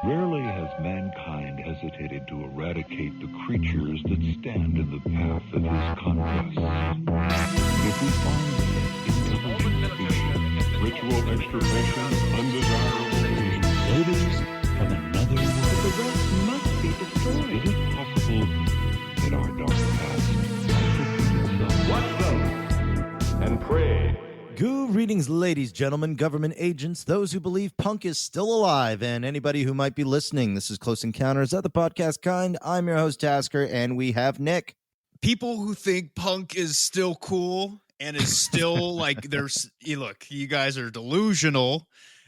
Rarely has mankind hesitated to eradicate the creatures that stand in the path of his conquest. If we find intelligent species, ritual extirpation, undesirable beings, odors from another world, the rest must be destroyed. Is it possible that our dark past might repeat itself? Watch them and pray. Greetings, ladies, gentlemen, government agents, those who believe punk is still alive, and anybody who might be listening. This is Close Encounters of the Podcast Kind. I'm your host, Tasker, and we have Nick. People who think punk is still cool and is still like, look, you guys are delusional.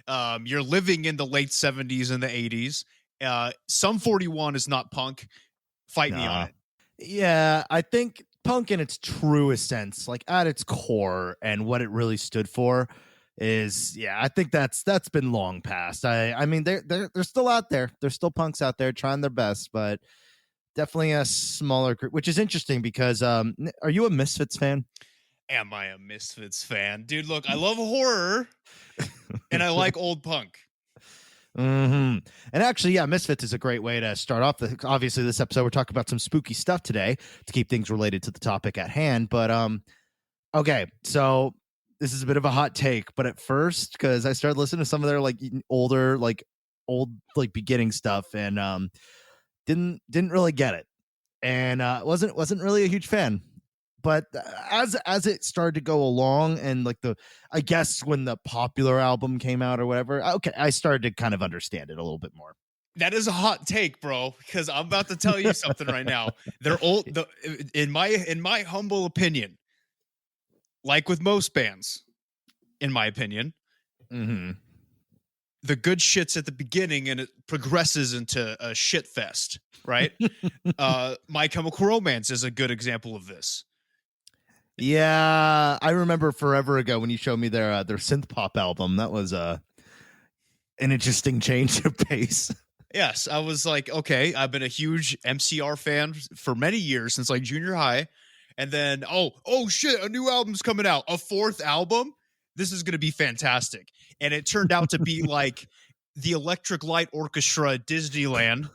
You're living in the late 70s and the 80s. Sum 41 is not punk. Fight me on it. Yeah, I think punk in its truest sense, like at its core and what it really stood for is, I think that's been long past. I mean, they're still out there. There's still punks out there trying their best, but definitely a smaller group, which is interesting because are you a Misfits fan? Am I a Misfits fan? Dude, look, I love horror and I like old punk. Mm-hmm. And actually, Misfits is a great way to start off. Obviously, this episode, we're talking about some spooky stuff today to keep things related to the topic at hand. But, okay, so this is a bit of a hot take, but at first, because I started listening to some of their old beginning stuff and didn't really get it. And wasn't really a huge fan. But as it started to go along and I guess when the popular album came out or whatever, okay, I started to kind of understand it a little bit more. That is a hot take, bro, because I'm about to tell you something right now. They're old. In my humble opinion, like with most bands, in my opinion, the good shit's at the beginning and it progresses into a shit fest, right? My Chemical Romance is a good example of this. Yeah, I remember forever ago when you showed me their synth pop album. That was an interesting change of pace. Yes, I was like, okay, I've been a huge MCR fan for many years since like junior high, and then oh shit, a new album's coming out, a fourth album. This is going to be fantastic, and it turned out to be like the Electric Light Orchestra at Disneyland.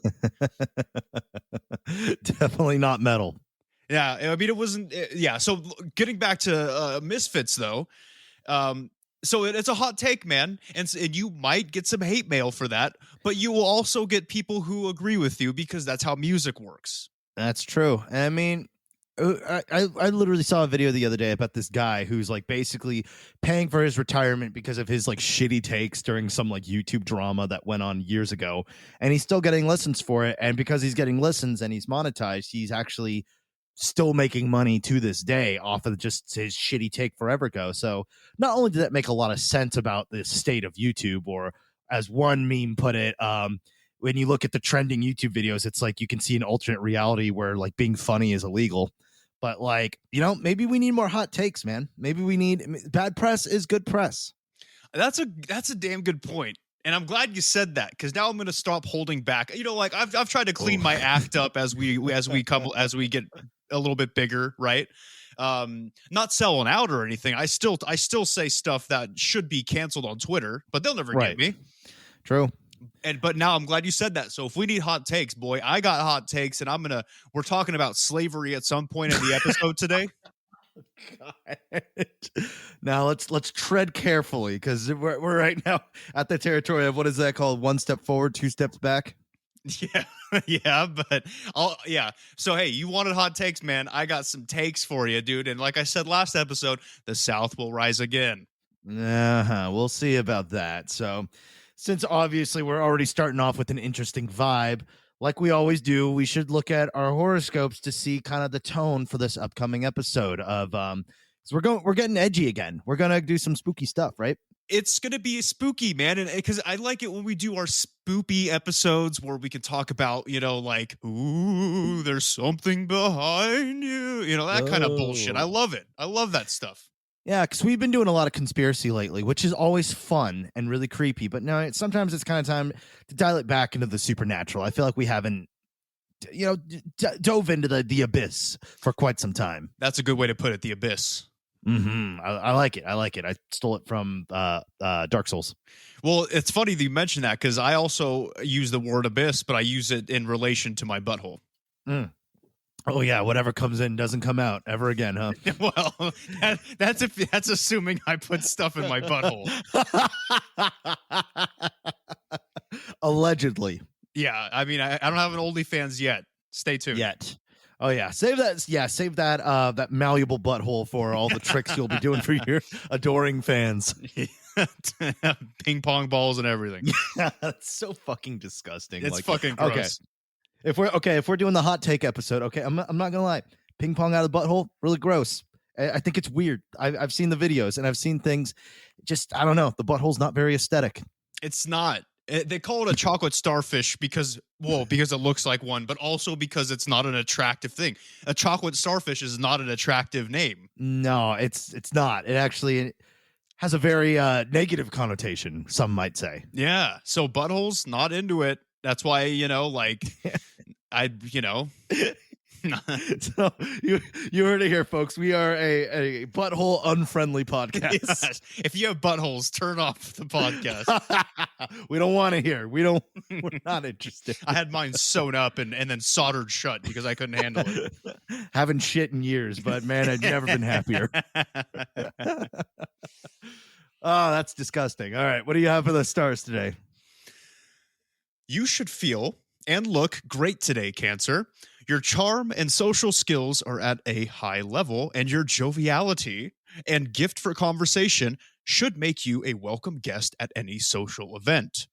Definitely not metal. Yeah, I mean, it wasn't. Yeah, so getting back to Misfits, though, so it's a hot take, man, and you might get some hate mail for that, but you will also get people who agree with you because that's how music works. That's true. I mean, I literally saw a video the other day about this guy who's like basically paying for his retirement because of his like shitty takes during some like YouTube drama that went on years ago, and he's still getting listens for it, and because he's getting listens and he's monetized, he's actually still making money to this day off of just his shitty take forever ago. So not only did that make a lot of sense about the state of YouTube, or as one meme put it, when you look at the trending YouTube videos, it's like you can see an alternate reality where like being funny is illegal. But like, maybe we need more hot takes, man. Maybe we need bad press is good press. That's a damn good point. And I'm glad you said that, because now I'm going to stop holding back. Like I've tried to clean my act up as we get a little bit bigger, right? Not selling out or anything. I still say stuff that should be canceled on Twitter, but they'll never get me. True. But now I'm glad you said that. So if we need hot takes, boy, I got hot takes, and we're talking about slavery at some point in the episode today. God. Now let's tread carefully, because we're right now at the territory of, what is that called? 1 step forward, 2 steps back. Yeah, but so hey, you wanted hot takes, man. I got some takes for you, dude. And like I said last episode, the South will rise again. We'll see about that. So since obviously we're already starting off with an interesting vibe, like we always do, we should look at our horoscopes to see kind of the tone for this upcoming episode of so we're getting edgy again. We're gonna do some spooky stuff, right? It's going to be spooky, man. And because I like it when we do our spoopy episodes where we can talk about, like, ooh, there's something behind you, that kind of bullshit. I love it. I love that stuff. Yeah, because we've been doing a lot of conspiracy lately, which is always fun and really creepy. But no, sometimes it's kind of time to dial it back into the supernatural. I feel like we haven't, dove into the abyss for quite some time. That's a good way to put it, the abyss. I like it. I like it. I stole it from Dark Souls. Well, it's funny that you mentioned that because I also use the word abyss, but I use it in relation to my butthole. Oh yeah, whatever comes in doesn't come out ever again, huh? Well, that's assuming I put stuff in my butthole. Allegedly. Yeah, I mean, I don't have an OnlyFans yet. Stay tuned. Yet. Oh yeah, save that. Yeah, save that. That malleable butthole for all the tricks you'll be doing for your adoring fans. Ping pong balls and everything. Yeah, that's so fucking disgusting. It's fucking gross. Okay. If we're doing the hot take episode, okay, I'm not gonna lie. Ping pong out of the butthole, really gross. I think it's weird. I've seen the videos and I've seen things. Just I don't know. The butthole's not very aesthetic. It's not. They call it a chocolate starfish because it looks like one, but also because it's not an attractive thing. A chocolate starfish is not an attractive name. No, it's not. It actually has a very negative connotation, some might say. Yeah. So buttholes, not into it. That's why, So you heard it here, folks. We are a butthole unfriendly podcast. Yes. If you have buttholes, turn off the podcast. We don't want to hear. We're not interested. I had mine sewn up and then soldered shut because I couldn't handle it. Haven't shit in years, but man, I've never been happier. Oh, that's disgusting. All right. What do you have for the stars today? You should feel and look great today, Cancer. Your charm and social skills are at a high level, and your joviality and gift for conversation should make you a welcome guest at any social event.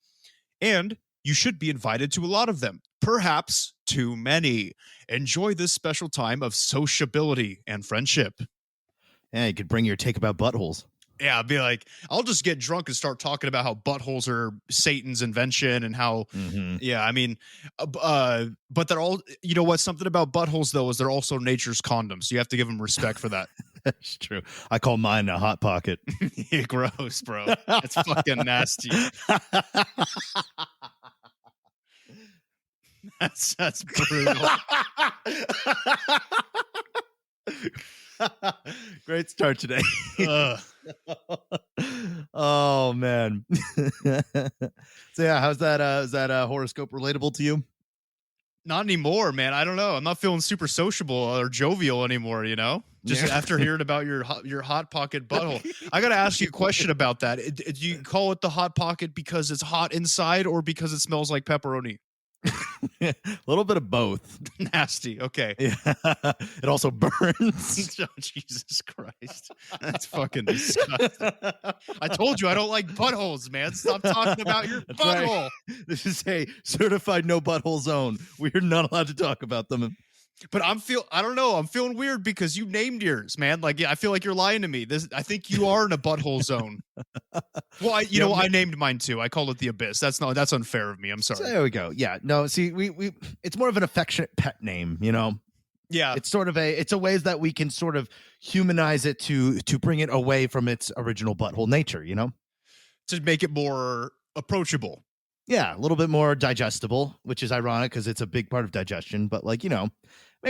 And you should be invited to a lot of them, perhaps too many. Enjoy this special time of sociability and friendship. Yeah, you could bring your take about buttholes. Yeah, I'd be like, I'll just get drunk and start talking about how buttholes are Satan's invention and how, yeah, I mean, but they're all, you know what? Something about buttholes, though, is they're also nature's condoms. You have to give them respect for that. That's true. I call mine a hot pocket. Yeah, gross, bro. It's fucking nasty. That's brutal. Great start today. Oh man. So yeah, how's that is that horoscope relatable to you? Not anymore, man. I don't know. I'm not feeling super sociable or jovial anymore, just after hearing about your hot pocket butthole. I got to ask you a question about that. Do you call it the hot pocket because it's hot inside or because it smells like pepperoni? A little bit of both. Nasty. Okay. Yeah. It also burns. Oh, Jesus Christ. That's fucking disgusting. I told you I don't like buttholes, man. Stop talking about your That's butthole. Right. This is a certified no butthole zone. We're not allowed to talk about them. But I don't know. I'm feeling weird because you named yours, man. Like, I feel like you're lying to me. I think you are in a butthole zone. Well, I named mine too. I called it the Abyss. That's unfair of me. I'm sorry. So there we go. Yeah. No, see, we it's more of an affectionate pet name, Yeah. It's sort of it's a ways that we can sort of humanize it to bring it away from its original butthole nature, To make it more approachable. Yeah, a little bit more digestible, which is ironic because it's a big part of digestion, but make it a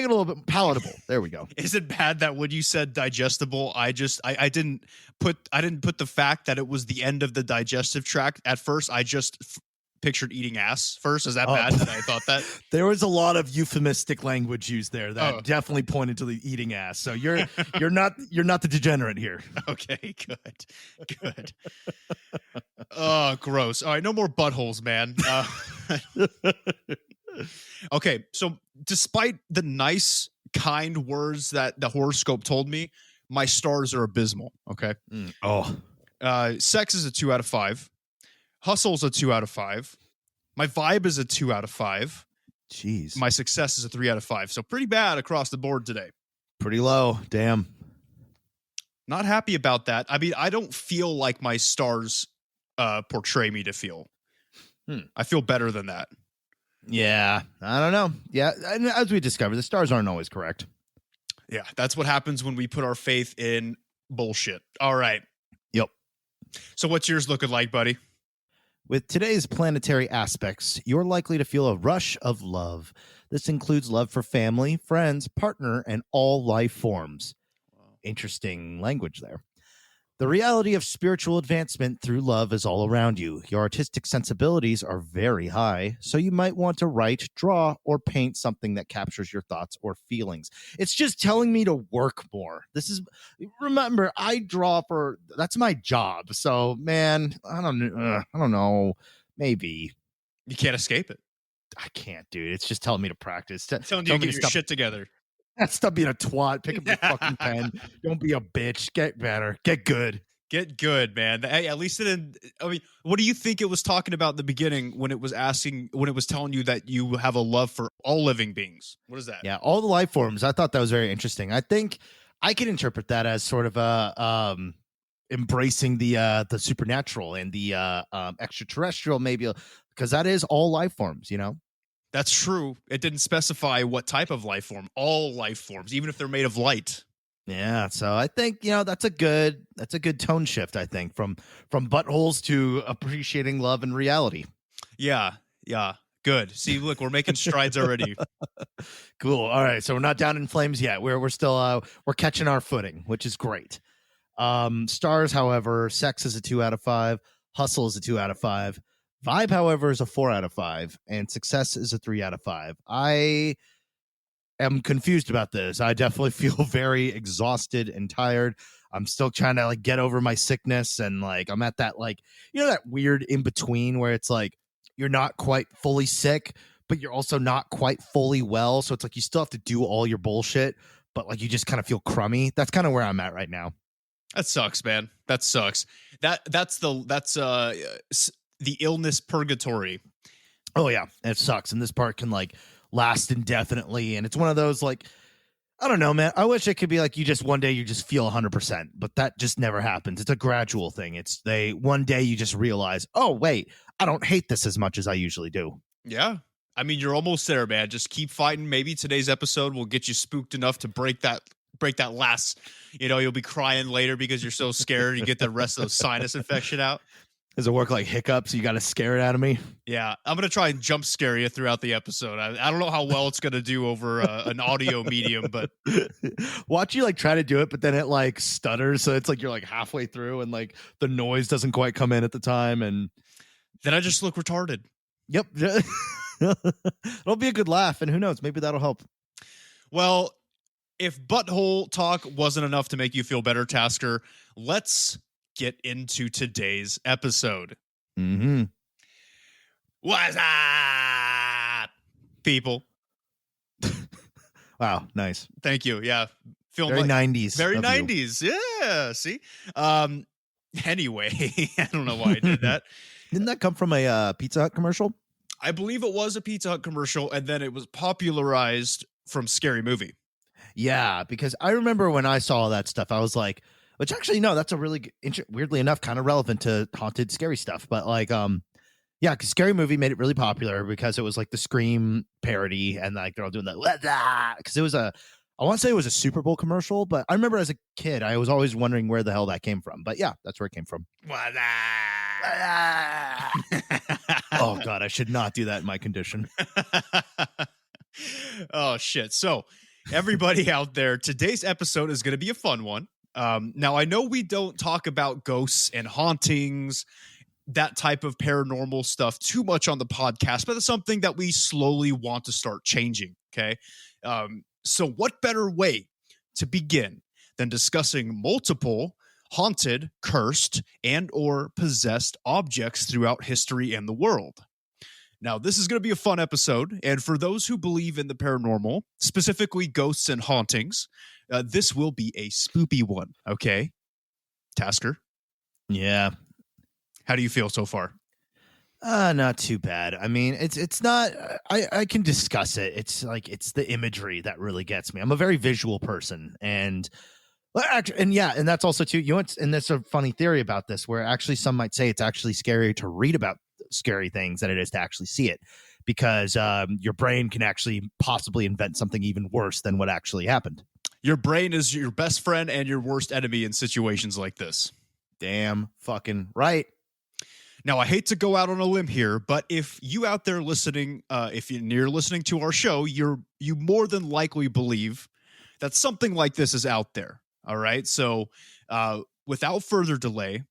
little bit palatable. There we go. Is it bad that when you said digestible, I didn't put the fact that it was the end of the digestive tract at first. I just pictured eating ass first. Is that bad that I thought that? There was a lot of euphemistic language used there that definitely pointed to the eating ass. So you're not the degenerate here. Okay, good. Oh, gross. All right, no more buttholes, man. Okay, so despite the nice, kind words that the horoscope told me, my stars are abysmal. Okay. Sex is a 2 out of 5. Hustle's a 2 out of 5. My vibe is a 2 out of 5. Jeez. My success is a 3 out of 5. So pretty bad across the board today. Pretty low. Damn. Not happy about that. I mean, I don't feel like my stars portray me to feel. I feel better than that. Yeah, I don't know. Yeah, and as we discovered, the stars aren't always correct. Yeah, that's what happens when we put our faith in bullshit. All right. Yep. So what's yours looking like, buddy? With today's planetary aspects, you're likely to feel a rush of love. This includes love for family, friends, partner, and all life forms. Wow. interesting language there. The reality of spiritual advancement through love is all around you. Your artistic sensibilities are very high, so you might want to write, draw, or paint something that captures your thoughts or feelings. It's just telling me to work more. Remember, I draw that's my job. So, man, I don't know. Maybe. You can't escape it. I can't, dude. It's just telling me to practice. Telling you to get your shit together. Stop being a twat. Pick up your fucking pen. Don't be a bitch. Get better. Get good. Get good, man. Hey, at least what do you think it was talking about in the beginning when it was telling you that you have a love for all living beings? What is that? Yeah, all the life forms. I thought that was very interesting. I think I can interpret that as sort of a embracing the supernatural and the extraterrestrial, maybe, because that is all life forms, you know? That's true. It didn't specify what type of life form. All life forms, even if they're made of light. Yeah, so I think, that's a good tone shift, I think, from buttholes to appreciating love and reality. Yeah. Good. See, look, we're making strides already. Cool. All right, so we're not down in flames yet. We're still we're catching our footing, which is great. Stars, however, sex is a 2 out of 5, hustle is a 2 out of 5. Vibe, however, is a 4 out of 5, and success is a 3 out of 5. I am confused about this. I definitely feel very exhausted and tired. I'm still trying to get over my sickness, and I'm at that that weird in between where it's you're not quite fully sick, but you're also not quite fully well. So it's you still have to do all your bullshit, but you just kind of feel crummy. That's kind of where I'm at right now. That sucks, man. That sucks. That's the illness purgatory. Oh yeah, it sucks, and this part can last indefinitely, and it's one of those I don't know, man. I wish it could be you just one day you just feel 100%, but that just never happens. It's a gradual thing. It's one day you just realize, oh wait, I don't hate this as much as I usually do. Yeah, I mean, you're almost there, man. Just keep fighting. Maybe today's episode will get you spooked enough to break that last. You'll be crying later because you're so scared. You get the rest of the sinus infection out. Does it work like hiccups? You got to scare it out of me? Yeah, I'm going to try and jump scare you throughout the episode. I don't know how well it's going to do over an audio medium, but... Watch you try to do it, but then it stutters. So it's you're halfway through and the noise doesn't quite come in at the time. And then I just look retarded. Yep. It'll be a good laugh. And who knows? Maybe that'll help. Well, if butthole talk wasn't enough to make you feel better, Tasker, let's get into today's episode. Mm-hmm. What's up, people? Wow, nice. Thank you. Yeah, feeling very 90s. Very 90s. You. Yeah. See. Anyway, I don't know why I did that. Didn't that come from a Pizza Hut commercial? I believe it was a Pizza Hut commercial, and then it was popularized from Scary Movie. Yeah, because I remember when I saw that stuff, I was like, which actually, no, that's a really, weirdly enough, kind of relevant to haunted, scary stuff. But yeah, because Scary Movie made it really popular because it was the Scream parody, and they're all doing that because it was I want to say it was a Super Bowl commercial, but I remember as a kid, I was always wondering where the hell that came from. But yeah, that's where it came from. Oh God, I should not do that in my condition. Oh shit! So everybody out there, today's episode is going to be a fun one. Now, I know we don't talk about ghosts and hauntings, that type of paranormal stuff too much on the podcast, but it's something that we slowly want to start changing, okay? So what better way to begin than discussing multiple haunted, cursed, and or possessed objects throughout history and the world? Now, this is going to be a fun episode, and for those who believe in the paranormal, specifically ghosts and hauntings, this will be a spoopy one, okay? Tasker? Yeah. How do you feel so far? Not too bad. I mean, it's not. I can discuss it. It's it's the imagery that really gets me. I'm a very visual person, and that's also too. And there's a funny theory about this, where actually some might say it's actually scarier to read about scary things than it is to actually see it, because your brain can actually possibly invent something even worse than what actually happened. Your brain is your best friend and your worst enemy in situations like this. Damn fucking right. Now, I hate to go out on a limb here, but if you out there listening, if you're listening to our show, you more than likely believe that something like this is out there. All right. So without further delay,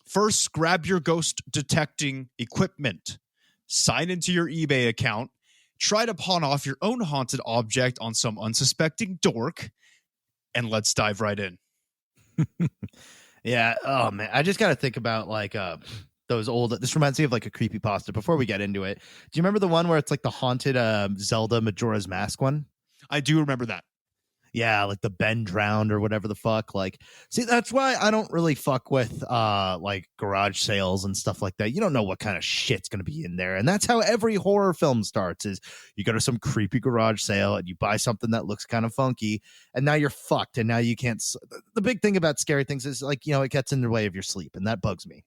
first grab your ghost detecting equipment, sign into your eBay account, try to pawn off your own haunted object on some unsuspecting dork, and let's dive right in. Yeah. Oh man, I just got to think about like those old. This reminds me of like a creepypasta. Before we get into it, do you remember the one where it's like the haunted Zelda Majora's Mask one? I do remember that. Yeah, like the Ben drowned or whatever the fuck. Like, see, that's why I don't really fuck with like garage sales and stuff like that. You don't know what kind of shit's gonna be in there, and that's how every horror film starts. Is you go to some creepy garage sale and you buy something that looks kind of funky, and now you're fucked, and now you can't. The big thing about scary things is like it gets in the way of your sleep, and that bugs me.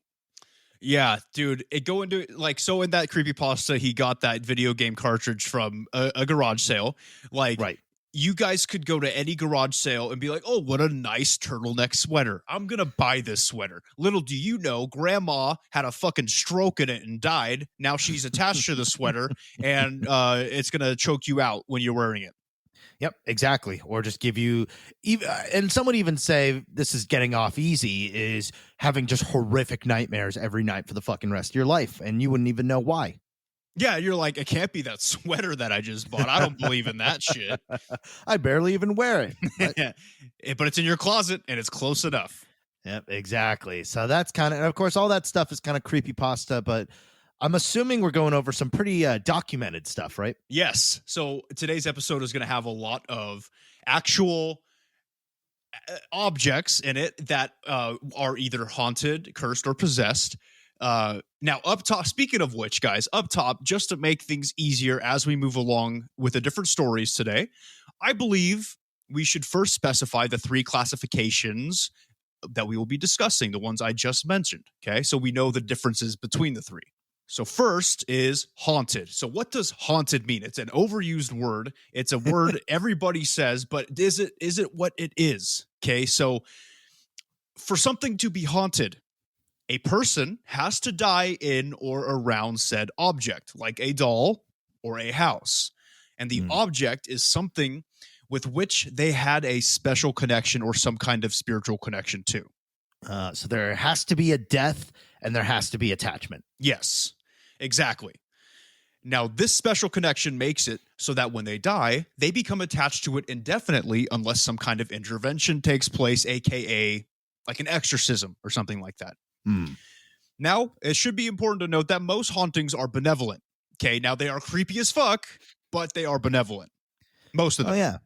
Yeah, dude, it go into like so in that creepypasta, he got that video game cartridge from a garage sale. Like, Right. You guys could go to any garage sale and be like, oh, what a nice turtleneck sweater. I'm going to buy this sweater. Little do you know, grandma had a fucking stroke in it and died. Now she's attached to the sweater and it's going to choke you out when you're wearing it. Yep, exactly. Or just give you, and some would even say this is getting off easy, is having just horrific nightmares every night for the fucking rest of your life. And you wouldn't even know why. Yeah, you're like, it can't be that sweater that I just bought. I don't believe in that shit. I barely even wear it. But it's in your closet and it's close enough. Yep, exactly. So that's kind of course, all that stuff is kind of creepypasta, but I'm assuming we're going over some pretty documented stuff, right? Yes. So today's episode is going to have a lot of actual objects in it that are either haunted, cursed, or possessed. Now up top, speaking of which, guys, up top, just to make things easier as we move along with the different stories today, I believe we should first specify the 3 classifications that we will be discussing, the ones I just mentioned. Okay. So we know the differences between the 3. So first is haunted. So what does haunted mean? It's an overused word. It's a word everybody says, but is it what it is? Okay. So for something to be haunted, a person has to die in or around said object, like a doll or a house. And the object is something with which they had a special connection or some kind of spiritual connection to. So there has to be a death and there has to be attachment. Yes, exactly. Now, this special connection makes it so that when they die, they become attached to it indefinitely unless some kind of intervention takes place, aka like an exorcism or something like that. Now, it should be important to note that most hauntings are benevolent. Okay, now they are creepy as fuck, but they are benevolent. Most of them. Oh, yeah.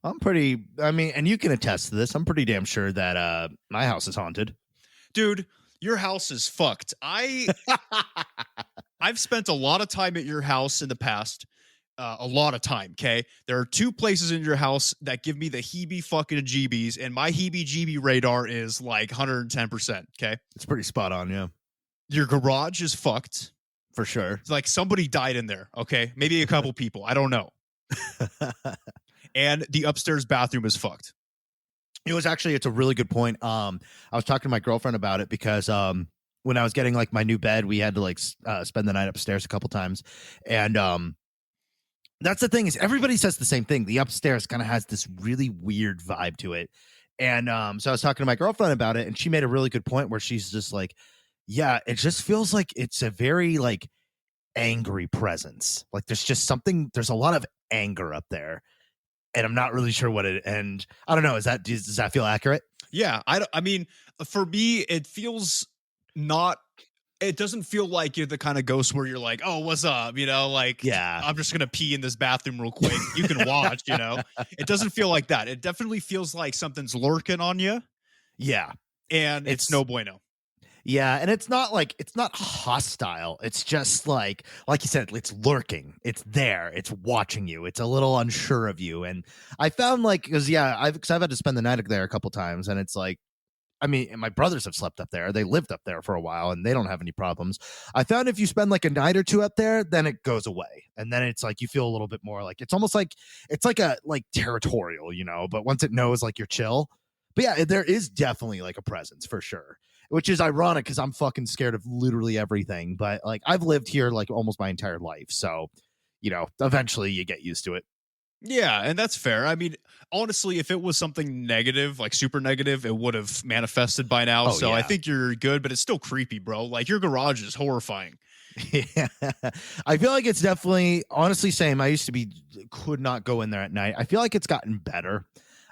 And you can attest to this. I'm pretty damn sure that my house is haunted. Dude, your house is fucked. I've spent a lot of time at your house in the past. A lot of time, okay? There are 2 places in your house that give me the heebie-fucking-jeebies, and my heebie-jeebie radar is like 110%, okay? It's pretty spot on, yeah. Your garage is fucked. For sure. It's like somebody died in there, okay? Maybe a couple people. I don't know. And the upstairs bathroom is fucked. It's a really good point. I was talking to my girlfriend about it because when I was getting like my new bed, we had to like spend the night upstairs a couple times. And that's the thing is everybody says the same thing. The upstairs kind of has this really weird vibe to it. And so I was talking to my girlfriend about it and she made a really good point where she's just like, yeah, it just feels like it's a very like angry presence. Like there's a lot of anger up there and I'm not really sure what it, and I don't know. Does that feel accurate? Yeah. I mean, for me, it feels not, it doesn't feel like you're the kind of ghost where you're like, oh, what's up? Yeah, I'm just going to pee in this bathroom real quick. You can watch, It doesn't feel like that. It definitely feels like something's lurking on you. Yeah. And it's no bueno. Yeah. And it's not hostile. It's just like you said, it's lurking. It's there. It's watching you. It's a little unsure of you. And I found because I've had to spend the night there a couple times and it's like, I mean, my brothers have slept up there. They lived up there for a while and they don't have any problems. I found if you spend like a night or 2 up there, then it goes away. And then it's like you feel a little bit more like it's almost like it's like a territorial, but once it knows like you're chill. But yeah, there is definitely like a presence for sure, which is ironic because I'm fucking scared of literally everything. But like I've lived here like almost my entire life. So, eventually you get used to it. Yeah, and that's fair. I mean, honestly, if it was something negative, like super negative, it would have manifested by now. Oh, So I yeah. think you're good, but it's still creepy, bro. Like your garage is horrifying. Yeah. I feel like it's definitely, honestly, same. I used to be, could not go in there at night. I feel like it's gotten better.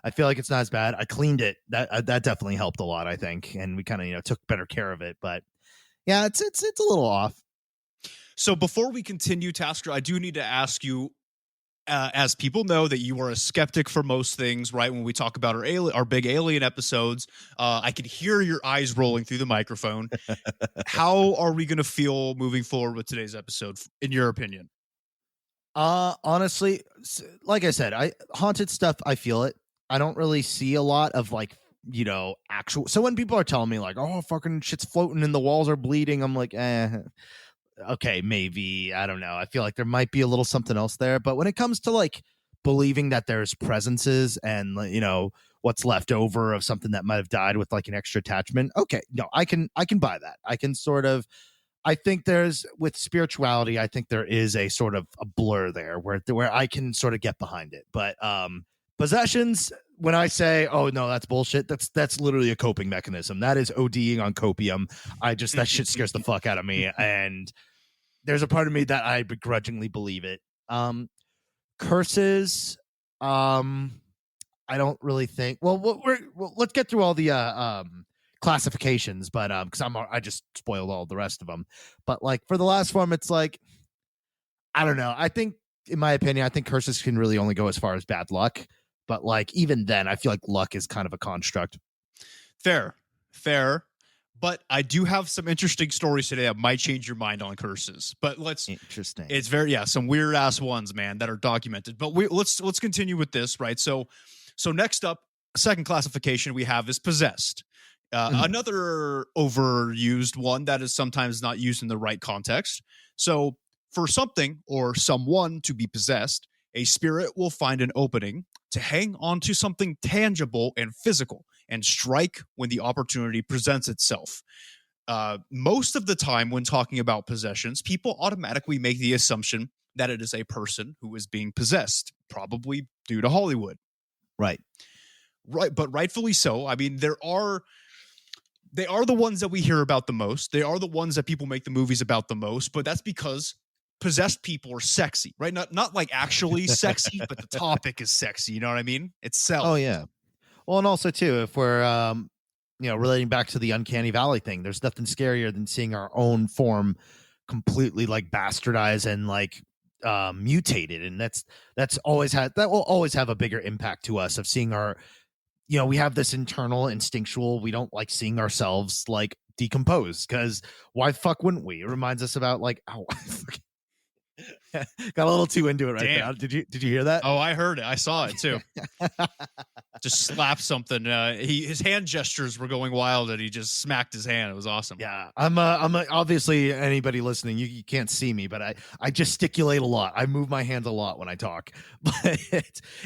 I feel like it's not as bad. I cleaned it. That definitely helped a lot, I think. And we kind of, took better care of it. But yeah, it's a little off. So before we continue, Tasker, I do need to ask you, as people know that you are a skeptic for most things, right? When we talk about our big alien episodes, I can hear your eyes rolling through the microphone. How are we going to feel moving forward with today's episode, in your opinion? Honestly, like I said, haunted stuff, I feel it. I don't really see a lot of like, actual. So when people are telling me like, oh, fucking shit's floating and the walls are bleeding, I'm like, okay, maybe. I don't know. I feel like there might be a little something else there. But when it comes to like believing that there's presences and, what's left over of something that might have died with like an extra attachment. Okay. No, I can buy that. I can sort of, I think there's with spirituality, I think there is a sort of a blur there where I can sort of get behind it. But possessions, when I say, oh no, that's bullshit, that's literally a coping mechanism. That is ODing on copium. That shit scares the fuck out of me. And there's a part of me that I begrudgingly believe it. Curses, I don't really think. Well, let's get through all the classifications, but because I just spoiled all the rest of them. But like for the last form, it's like I don't know. I think, in my opinion, I think curses can really only go as far as bad luck. But like even then, I feel like luck is kind of a construct. Fair. But I do have some interesting stories today that might change your mind on curses. But Interesting. It's some weird ass ones, man, that are documented. But let's continue with this, right? So next up, second classification we have is possessed. Another overused one that is sometimes not used in the right context. So for something or someone to be possessed, a spirit will find an opening to hang onto something tangible and physical and strike when the opportunity presents itself. Most of the time when talking about possessions, people automatically make the assumption that it is a person who is being possessed, probably due to Hollywood. Right. But rightfully so. I mean, they are the ones that we hear about the most. They are the ones that people make the movies about the most, but that's because possessed people are sexy, right? Not like actually sexy, but the topic is sexy. You know what I mean? Itself. Oh yeah. Well, and also too, if we're relating back to the uncanny valley thing, there's nothing scarier than seeing our own form completely like bastardized and like mutated, and that will always have a bigger impact to us of seeing our, we have this internal instinctual, we don't like seeing ourselves like decompose, because why fuck wouldn't we? It reminds us about like got a little too into it right now. Did you hear that? Oh, I heard it. I saw it too. Just slapped something. His hand gestures were going wild, and he just smacked his hand. It was awesome. Yeah, I'm obviously, anybody listening, you can't see me, but I gesticulate a lot. I move my hands a lot when I talk. But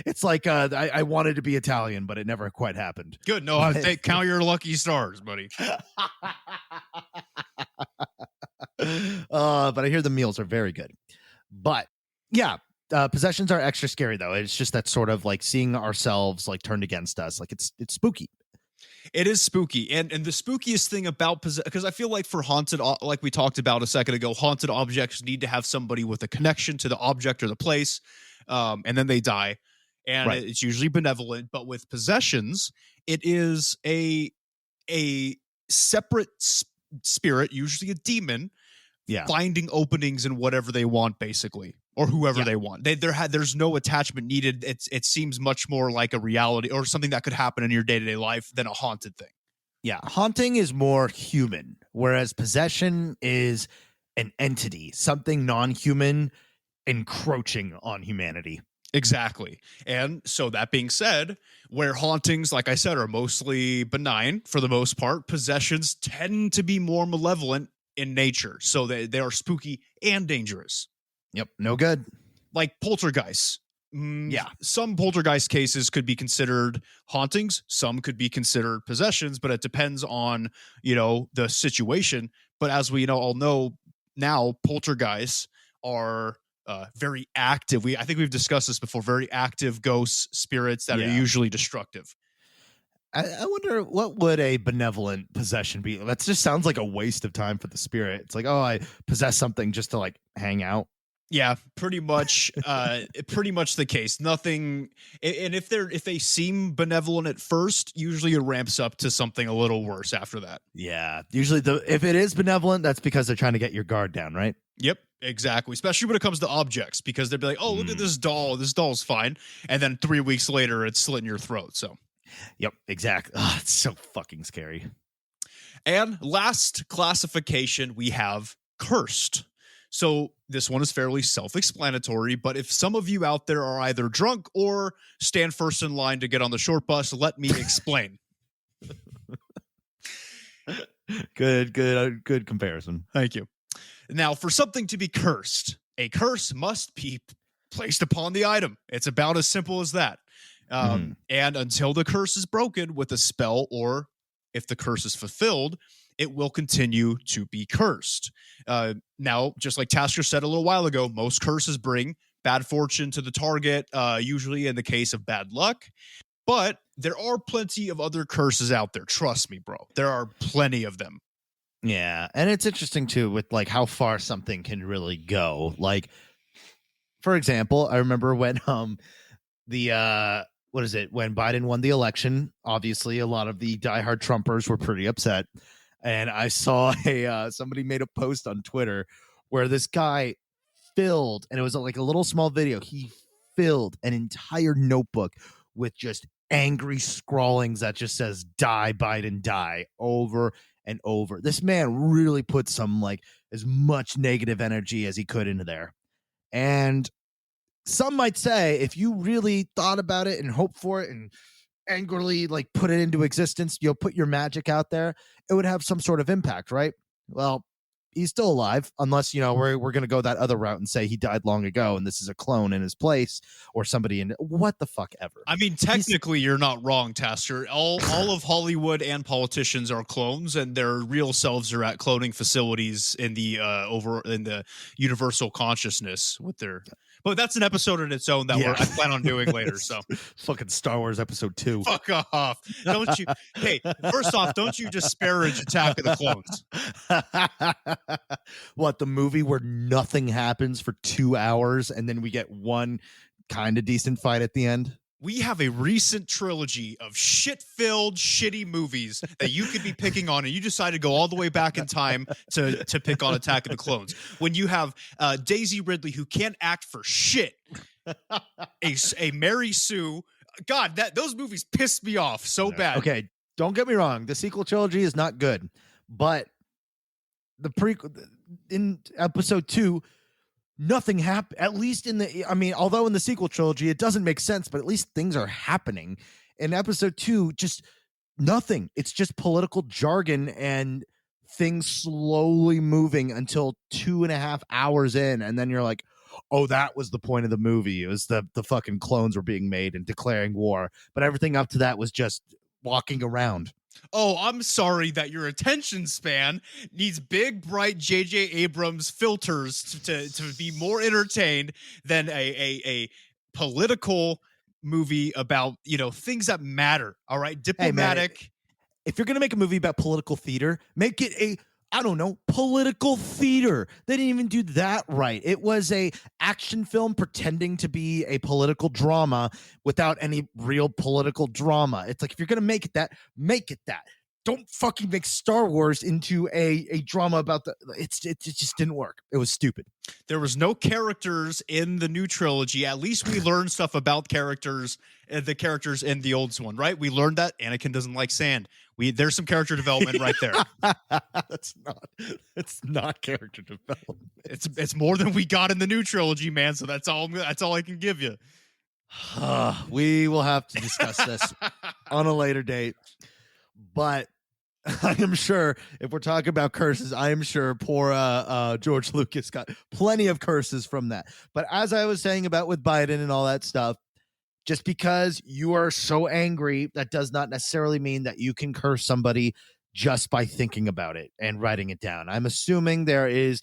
it's like I wanted to be Italian, but it never quite happened. Good. No, I think count your lucky stars, buddy. But I hear the meals are very good. But yeah, possessions are extra scary though. It's just that sort of like seeing ourselves like turned against us. Like it's spooky. It is spooky. And the spookiest thing about because I feel like for haunted, like we talked about a second ago, haunted objects need to have somebody with a connection to the object or the place, and then they die. And right. It's usually benevolent. But with possessions, it is a separate spirit, usually a demon, finding openings in whatever they want, basically, or whoever they want. There's no attachment needed. It seems much more like a reality or something that could happen in your day-to-day life than a haunted thing. Yeah, haunting is more human, whereas possession is an entity, something non-human encroaching on humanity. Exactly. And so that being said, where hauntings, like I said, are mostly benign for the most part, possessions tend to be more malevolent in nature. So they are spooky and dangerous. Yep. No good. Like poltergeists. Some poltergeist cases could be considered hauntings. Some could be considered possessions, but it depends on, the situation. But as we all know now, poltergeists are very active. I think we've discussed this before. Very active ghosts, spirits that are Yeah. usually destructive. I wonder what would a benevolent possession be. That just sounds like a waste of time for the spirit. It's like, oh, I possess something just to like hang out. Yeah, pretty much. Pretty much the case. Nothing. And if they seem benevolent at first, usually it ramps up to something a little worse after that. Yeah, usually if it is benevolent, that's because they're trying to get your guard down, right? Yep, exactly. Especially when it comes to objects, because they'd be like, "Oh, look at this doll. This doll's fine," and then 3 weeks later, it's slitting your throat. So. Yep, exactly. Oh, it's so fucking scary. And last classification, we have cursed. So this one is fairly self-explanatory, but if some of you out there are either drunk or stand first in line to get on the short bus, let me explain. Good comparison. Thank you. Now, for something to be cursed, a curse must be placed upon the item. It's about as simple as that. And until the curse is broken with a spell, or if the curse is fulfilled, it will continue to be cursed. Now, just like Tasker said a little while ago, most curses bring bad fortune to the target, usually in the case of bad luck. But there are plenty of other curses out there. Trust me, bro. There are plenty of them. Yeah, and it's interesting too with like how far something can really go. Like, for example, I remember when when Biden won the election, obviously a lot of the diehard Trumpers were pretty upset. And I saw somebody made a post on Twitter where this guy filled, and it was like a little small video. He filled an entire notebook with just angry scrawlings that just says "Die Biden, die" over and over. This man really put some like as much negative energy as he could into there. And some might say if you really thought about it and hoped for it and angrily like put it into existence, you'll put your magic out there, it would have some sort of impact, right? Well, he's still alive, unless we're going to go that other route and say he died long ago and this is a clone in his place or somebody in what the fuck ever. I mean, technically you're not wrong, Tasker. All of Hollywood and politicians are clones, and their real selves are at cloning facilities in the in the universal consciousness with their. But that's an episode in its own that I plan on doing later. So fucking Star Wars Episode 2. Fuck off! Don't you? Hey, first off, don't you disparage Attack of the Clones? What, the movie where nothing happens for 2 hours and then we get one kind of decent fight at the end? We have a recent trilogy of shit-filled, shitty movies that you could be picking on, and you decided to go all the way back in time to pick on Attack of the Clones. When you have Daisy Ridley, who can't act for shit, a Mary Sue. God, those movies pissed me off so bad. Okay, don't get me wrong. The sequel trilogy is not good, but the prequel in Episode 2, nothing happened. At least although in the sequel trilogy it doesn't make sense, but at least things are happening. In Episode 2, just nothing. It's just political jargon and things slowly moving until 2.5 hours in, and then you're like, oh, that was the point of the movie. It was the fucking clones were being made and declaring war, but everything up to that was just walking around. Oh, I'm sorry that your attention span needs big, bright J.J. Abrams filters to be more entertained than a political movie about, things that matter. All right. Diplomatic. Hey, man, if you're going to make a movie about political theater, make it political theater. They didn't even do that right. It was a action film pretending to be a political drama without any real political drama. It's like, if you're going to make it that, make it that. Don't fucking make Star Wars into a drama about it just didn't work. It was stupid. There was no characters in the new trilogy. At least we learned stuff about the characters in the old one, right? We learned that Anakin doesn't like sand. There's some character development right there. It's not character development. It's more than we got in the new trilogy, man. So that's all I can give you. We will have to discuss this on a later date, but I am sure if we're talking about curses, I am sure poor George Lucas got plenty of curses from that. But as I was saying about with Biden and all that stuff, just because you are so angry, that does not necessarily mean that you can curse somebody just by thinking about it and writing it down. I'm assuming there is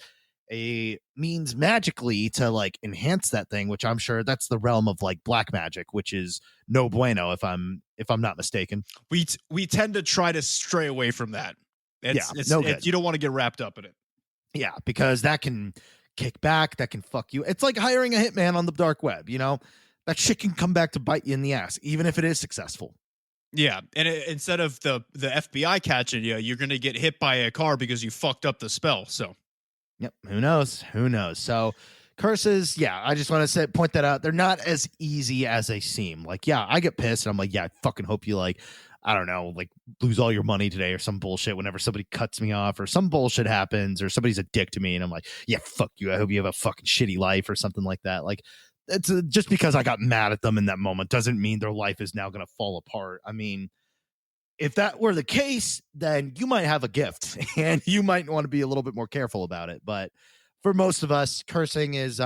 a means magically to like enhance that thing, which I'm sure that's the realm of like black magic, which is no bueno if I'm not mistaken. We tend to try to stray away from that. Good. You don't want to get wrapped up in it. Yeah, because that can kick back, that can fuck you. It's like hiring a hitman on the dark web, you know? That shit can come back to bite you in the ass, even if it is successful. Yeah, and instead of the FBI catching you, you're going to get hit by a car because you fucked up the spell. So, yep, who knows? So, curses, yeah, I just want to point that out. They're not as easy as they seem. Like, yeah, I get pissed, and I'm like, yeah, I fucking hope you like, I don't know, like lose all your money today or some bullshit whenever somebody cuts me off or some bullshit happens or somebody's a dick to me and I'm like, yeah, fuck you. I hope you have a fucking shitty life or something like that. Like, it's just because I got mad at them in that moment doesn't mean their life is now going to fall apart. I mean, if that were the case, then you might have a gift and you might want to be a little bit more careful about it. But for most of us, cursing is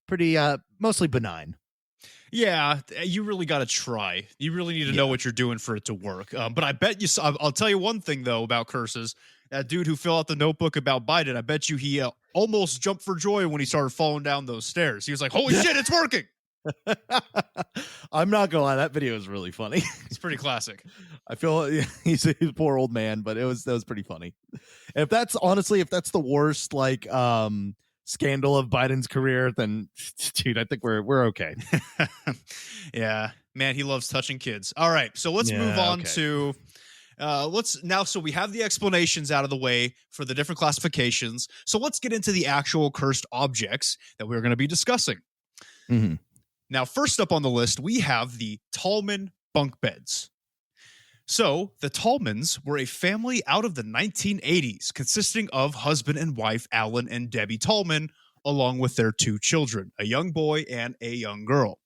pretty mostly benign. Yeah, you really got to try. You really need to know what you're doing for it to work. But I bet you, I'll tell you one thing, though, about curses. That dude who filled out the notebook about Biden, I bet you he almost jumped for joy when he started falling down those stairs. He was like, holy shit, it's working. I'm not going to lie. That video is really funny. It's pretty classic. I feel he's a poor old man, but that was pretty funny. If that's the worst, like, scandal of Biden's career, then dude, I think we're okay. Yeah, man, he loves touching kids. All right, so let's move on to so we have the explanations out of the way for the different classifications. So let's get into the actual cursed objects that we're going to be discussing. Mm-hmm. Now, first up on the list, we have the Tallman bunk beds. So, the Tallmans were a family out of the 1980s, consisting of husband and wife Alan and Debbie Tallman, along with their 2 children, a young boy and a young girl.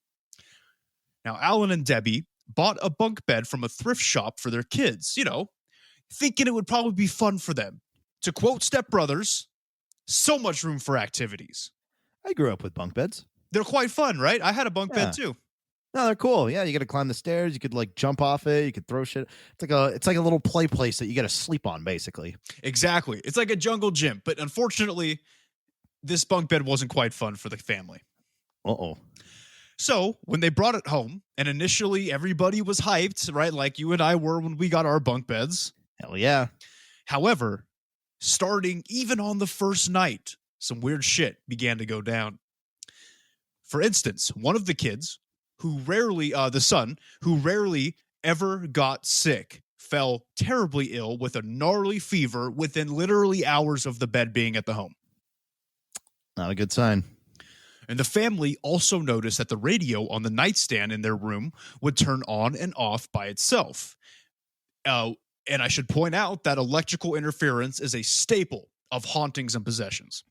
Now, Alan and Debbie bought a bunk bed from a thrift shop for their kids, thinking it would probably be fun for them. To quote Step Brothers, so much room for activities. I grew up with bunk beds. They're quite fun, right? I had a bunk bed too. No, they're cool. Yeah, you got to climb the stairs. You could like jump off it. You could throw shit. It's like a little play place that you got to sleep on, basically. Exactly. It's like a jungle gym, but unfortunately, this bunk bed wasn't quite fun for the family. Uh-oh. So when they brought it home, and initially everybody was hyped, right? Like you and I were when we got our bunk beds. Hell yeah. However, starting even on the first night, some weird shit began to go down. For instance, one of the kids, the son, who rarely ever got sick, fell terribly ill with a gnarly fever within literally hours of the bed being at the home. Not a good sign. And the family also noticed that the radio on the nightstand in their room would turn on and off by itself. And I should point out that electrical interference is a staple of hauntings and possessions.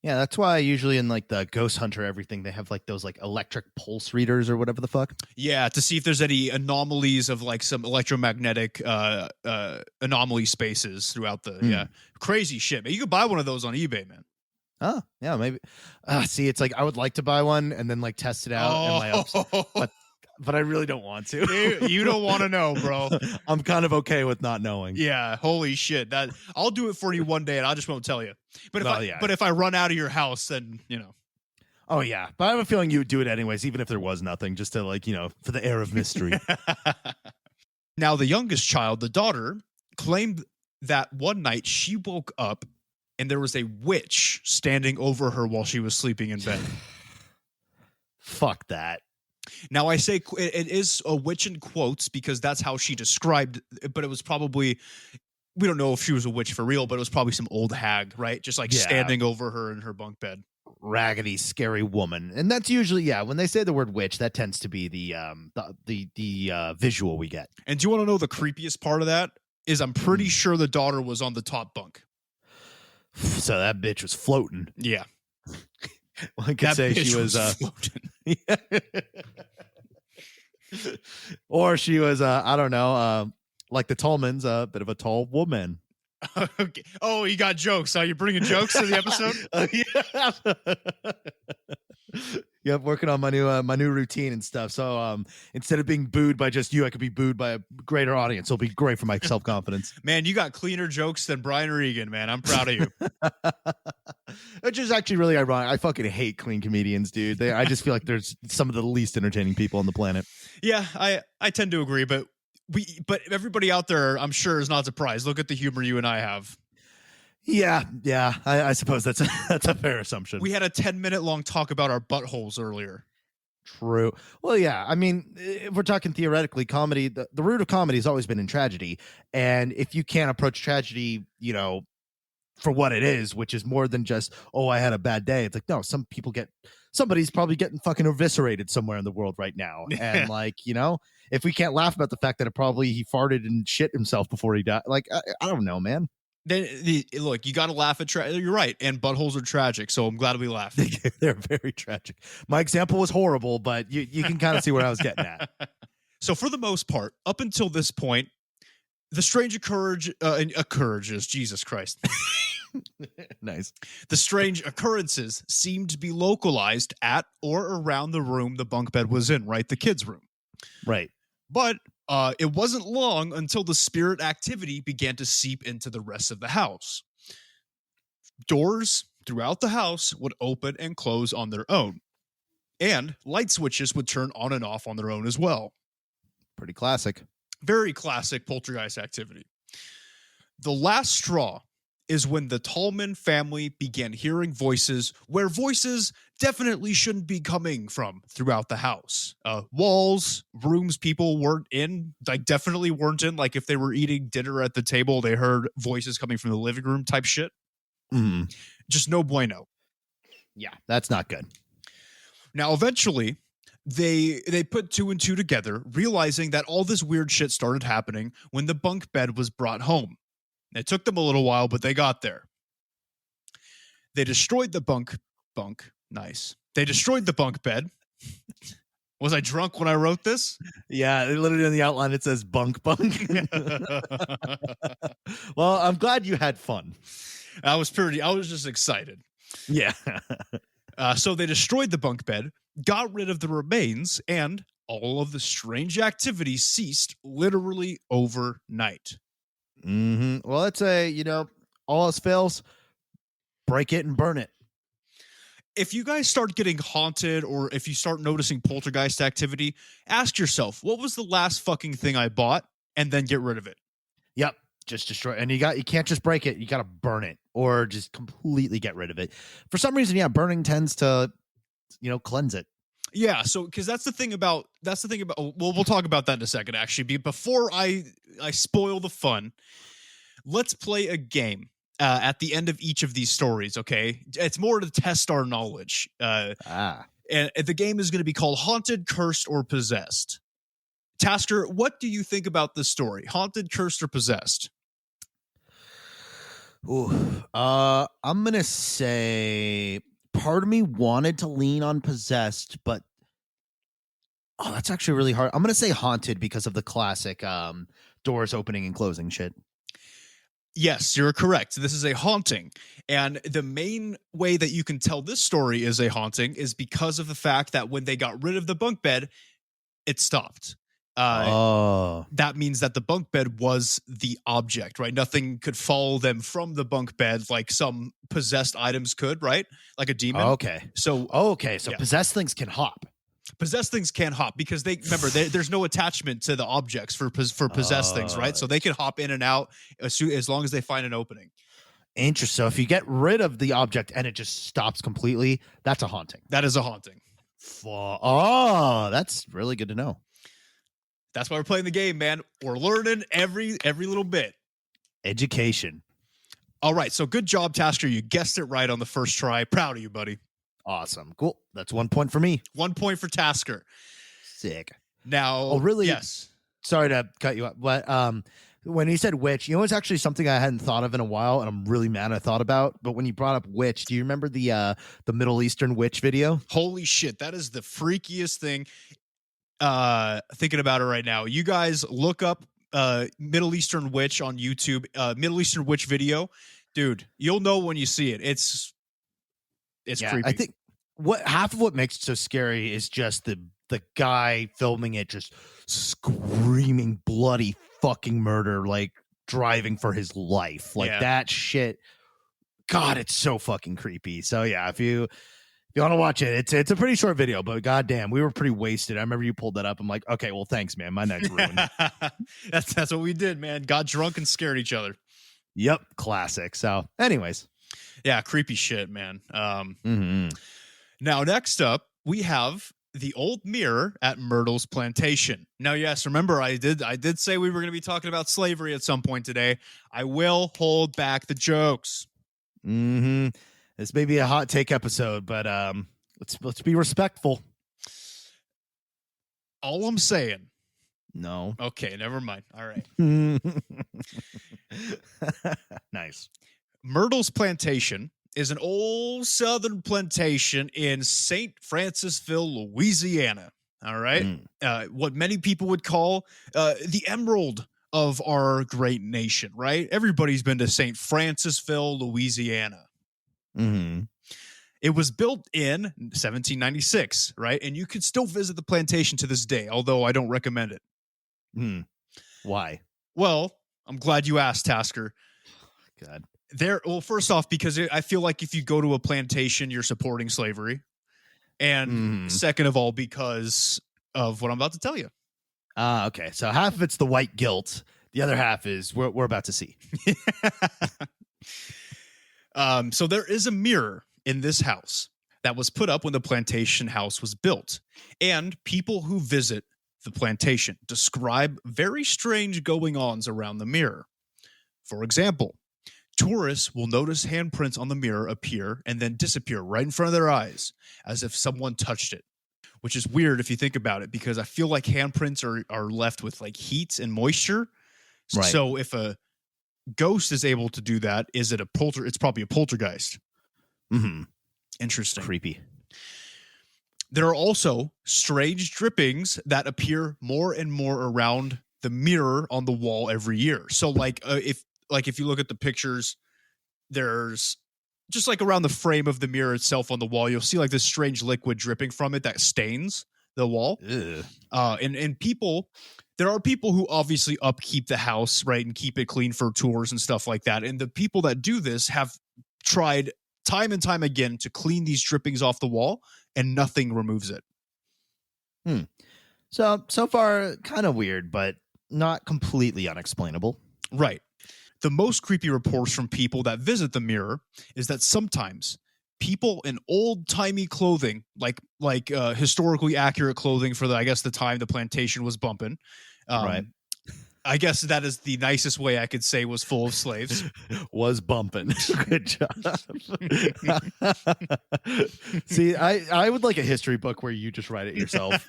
Yeah, that's why usually in like the Ghost Hunter everything, they have like those like electric pulse readers or whatever the fuck. Yeah, to see if there's any anomalies of like some electromagnetic anomaly spaces throughout the crazy shit. Man, you could buy one of those on eBay, man. Oh, yeah, maybe. See, it's like I would like to buy one and then like test it out in my own, but I really don't want to. You don't want to know, bro. I'm kind of okay with not knowing. Yeah, holy shit. That I'll do it for you one day and I just won't tell you. But if I run out of your house, then Oh yeah, but I have a feeling you would do it anyways, even if there was nothing, just to like, for the air of mystery. Now, the youngest child, the daughter, claimed that one night she woke up and there was a witch standing over her while she was sleeping in bed. Fuck that. Now, I say it is a witch in quotes because that's how she described it, but it was probably, we don't know if she was a witch for real, but it was probably some old hag, right? Just like standing over her in her bunk bed. Raggedy, scary woman. And that's usually, when they say the word witch, that tends to be the visual we get. And do you want to know the creepiest part of that? Is I'm pretty sure the daughter was on the top bunk. So that bitch was floating. Yeah. Well, I could say she was floating. Or she was, I don't know, like the Tallmans, a bit of a tall woman. Okay. Oh, you got jokes. You're bringing jokes to the episode? Yeah, I'm working on my new routine and stuff. So instead of being booed by just you, I could be booed by a greater audience. It'll be great for my self-confidence. Man, you got cleaner jokes than Brian Regan, man. I'm proud of you. Which is actually really ironic. I fucking hate clean comedians, dude. I just feel like there's some of the least entertaining people on the planet. Yeah, I tend to agree, but everybody out there, I'm sure, is not surprised. Look at the humor you and I have. Yeah. I suppose that's a fair assumption. We had a 10-minute long talk about our buttholes earlier. True. Well, yeah. I mean, if we're talking theoretically, comedy, the root of comedy has always been in tragedy. And if you can't approach tragedy, for what it is, which is more than just, oh, I had a bad day. It's like, no, somebody's probably getting fucking eviscerated somewhere in the world right now. And if we can't laugh about the fact that he farted and shit himself before he died, like, I don't know, man. Then look, you got to laugh at you're right, and buttholes are tragic, so I'm glad we laughed. They're very tragic. My example was horrible, but you can kind of see where I was getting at. So for the most part, up until this point, the strange occurrences, Jesus Christ. Nice. The strange occurrences seemed to be localized at or around the room the bunk bed was in, right? The kids' room. Right. But it wasn't long until the spirit activity began to seep into the rest of the house. Doors throughout the house would open and close on their own. And light switches would turn on and off on their own as well. Pretty classic. Very classic poltergeist activity. The last straw is when the Tallman family began hearing voices where voices definitely shouldn't be coming from throughout the house. Walls, rooms people weren't in, definitely weren't in. Like if they were eating dinner at the table, they heard voices coming from the living room type shit. Mm. Just no bueno. Yeah, that's not good. Now, eventually, they put two and two together, realizing that all this weird shit started happening when the bunk bed was brought home. It took them a little while, but they got there. They destroyed the bunk. Nice. They destroyed the bunk bed. Was I drunk when I wrote this? Yeah, literally in the outline it says bunk. Well, I'm glad you had fun. I was just excited. Yeah. So they destroyed the bunk bed, got rid of the remains, and all of the strange activity ceased literally overnight. Mm-hmm. Well, let's say, all else fails, break it and burn it. If you guys start getting haunted or if you start noticing poltergeist activity, ask yourself, what was the last fucking thing I bought? And then get rid of it. Yep. Just destroy. And you can't just break it. You got to burn it or just completely get rid of it. For some reason, yeah, burning tends to, cleanse it. Yeah, so because that's the thing about we'll talk about that in a second, actually. Before I spoil the fun, let's play a game at the end of each of these stories, okay? It's more to test our knowledge. And the game is going to be called Haunted, Cursed, or Possessed. Tasker, what do you think about this story? Haunted, cursed, or possessed? Ooh, I'm going to say part of me wanted to lean on possessed, but that's actually really hard. I'm going to say haunted because of the classic doors opening and closing shit. Yes, you're correct. This is a haunting. And the main way that you can tell this story is a haunting is because of the fact that when they got rid of the bunk bed, it stopped. That means that the bunk bed was the object, right? Nothing could follow them from the bunk bed like some possessed items could, right? Like a demon. Okay. So yeah. Possessed things can hop. Possessed things can hop because there's no attachment to the objects for possessed things, right? So they can hop in and out as long as they find an opening. Interesting. So if you get rid of the object and it just stops completely, that's a haunting. That is a haunting. Oh, that's really good to know. That's why we're playing the game, man. We're learning every little bit. Education. All right. So good job, Tasker. You guessed it right on the first try. Proud of you, buddy. Awesome. Cool. That's 1 point for me. 1 point for Tasker. Sick. Now, oh, really? Yes. Sorry to cut you up, but when he said witch, it's actually something I hadn't thought of in a while, and I'm really mad I thought about. But when you brought up witch, do you remember the Middle Eastern witch video? Holy shit, that is the freakiest thing. Thinking about it right now, you guys look up Middle Eastern witch on YouTube. Middle Eastern witch video, dude. You'll know when you see it. It's creepy. I think half of what makes it so scary is just the guy filming it just screaming bloody fucking murder, like driving for his life, like that shit God, it's so fucking creepy. So yeah, if you want to watch it, it's a pretty short video, but goddamn, we were pretty wasted. I remember you pulled that up. I'm like, okay, well, thanks, man. My night's ruined. That's what we did, man. Got drunk and scared each other. Yep, classic. So, anyways, yeah, creepy shit, man. Mm-hmm. Now, next up, we have the old mirror at Myrtle's plantation. Now, yes, remember I did say we were going to be talking about slavery at some point today. I will hold back the jokes. Mm-hmm. This may be a hot take episode, but let's be respectful. All I'm saying. No. Okay, never mind. All right. Nice. Myrtle's plantation is an old southern plantation in St. Francisville, Louisiana. All right. What many people would call the emerald of our great nation, right? Everybody's been to St. Francisville, Louisiana. Mm-hmm. It was built in 1796, right? And you can still visit the plantation to this day, although I don't recommend it. Why? Well, I'm glad you asked, Tasker. God. Well, first off, because I feel like if you go to a plantation, you're supporting slavery. And second of all, because of what I'm about to tell you. Okay. So half of it's the white guilt. The other half is we're about to see. So there is a mirror in this house that was put up when the plantation house was built. And people who visit the plantation describe very strange going-ons around the mirror. For example, tourists will notice handprints on the mirror appear and then disappear right in front of their eyes, as if someone touched it, which is weird if you think about it, because I feel like handprints are left with like heat and moisture. Right. So if a ghost is able to do that, it's probably a poltergeist. Mm-hmm. Interesting. Creepy. There are also strange drippings that appear more and more around the mirror on the wall every year. So if you look at the pictures, there's just like around the frame of the mirror itself on the wall, you'll see like this strange liquid dripping from it that stains the wall. And there are people who obviously upkeep the house, right, and keep it clean for tours and stuff like that. And the people that do this have tried time and time again to clean these drippings off the wall, and nothing removes it. So far, kind of weird, but not completely unexplainable. Right. The most creepy reports from people that visit the mirror is that sometimes people in old-timey clothing, like historically accurate clothing for the time the plantation was bumping. Right. I guess that is the nicest way I could say was full of slaves. Was bumping. Good job. See, I would like a history book where you just write it yourself.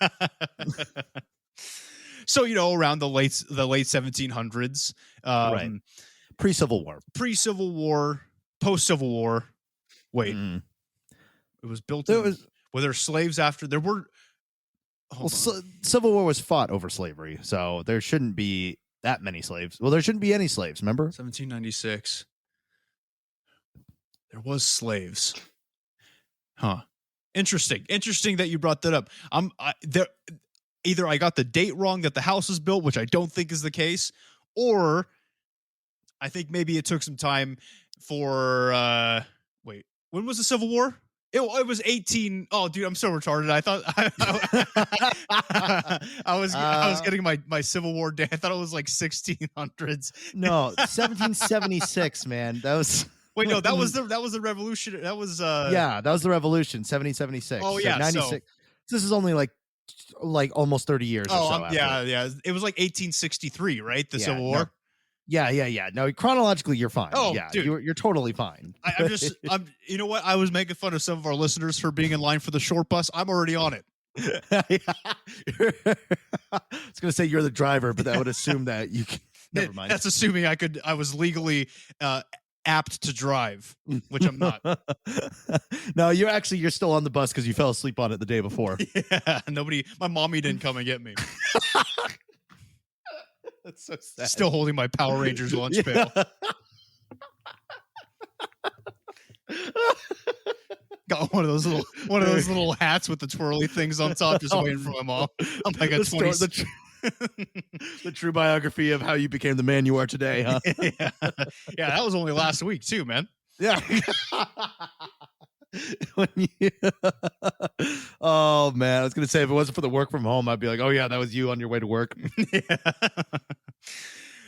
So, around the late 1700s. Right. Pre-Civil War, post-Civil War. Wait. It was built were there slaves after? There were... Civil War was fought over slavery, so there shouldn't be that many slaves. Well, there shouldn't be any slaves, remember? 1796. There was slaves. Huh. Interesting that you brought that up. Either I got the date wrong that the house was built, which I don't think is the case, or I think maybe it took some time for wait, when was the Civil War? It was 18. Oh, dude, I'm so retarded. I thought I was getting my Civil War day. I thought it was like 1600s. No, 1776, man. That was wait. No, that was the revolution. That was yeah, that was the revolution. 1776. Oh yeah, 96. So, this is only like almost 30 years. Or so yeah. It was like 1863, right? The Civil War. No. Yeah. No, chronologically, you're fine. Oh, yeah, dude. You're totally fine. I'm. You know what? I was making fun of some of our listeners for being in line for the short bus. I'm already on it. I was gonna say you're the driver, but that would assume that you can. Never mind. That's assuming I was legally apt to drive, which I'm not. No, you're still on the bus because you fell asleep on it the day before. Yeah, my mommy didn't come and get me. That's so sad. Still holding my Power Rangers lunch pail. Got one of those little hats with the twirly things on top, just waiting for my mom. I'm like a 20. The true biography of how you became the man you are today, huh? Yeah, that was only last week too, man. Yeah. When you- oh man, I was gonna say if it wasn't for the work from home, I'd be like, oh yeah, that was you on your way to work. Yeah.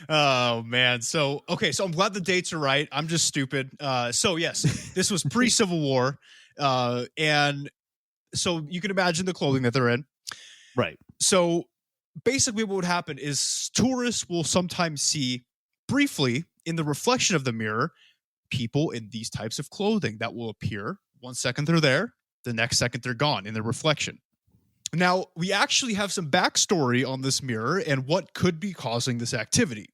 Oh man. So okay, so I'm glad the dates are right. I'm just stupid. So yes, this was pre-Civil War. And so you can imagine the clothing that they're in. Right. So basically what would happen is tourists will sometimes see briefly in the reflection of the mirror people in these types of clothing that will appear. 1 second they're there, the next second they're gone in the reflection. Now, we actually have some backstory on this mirror and what could be causing this activity.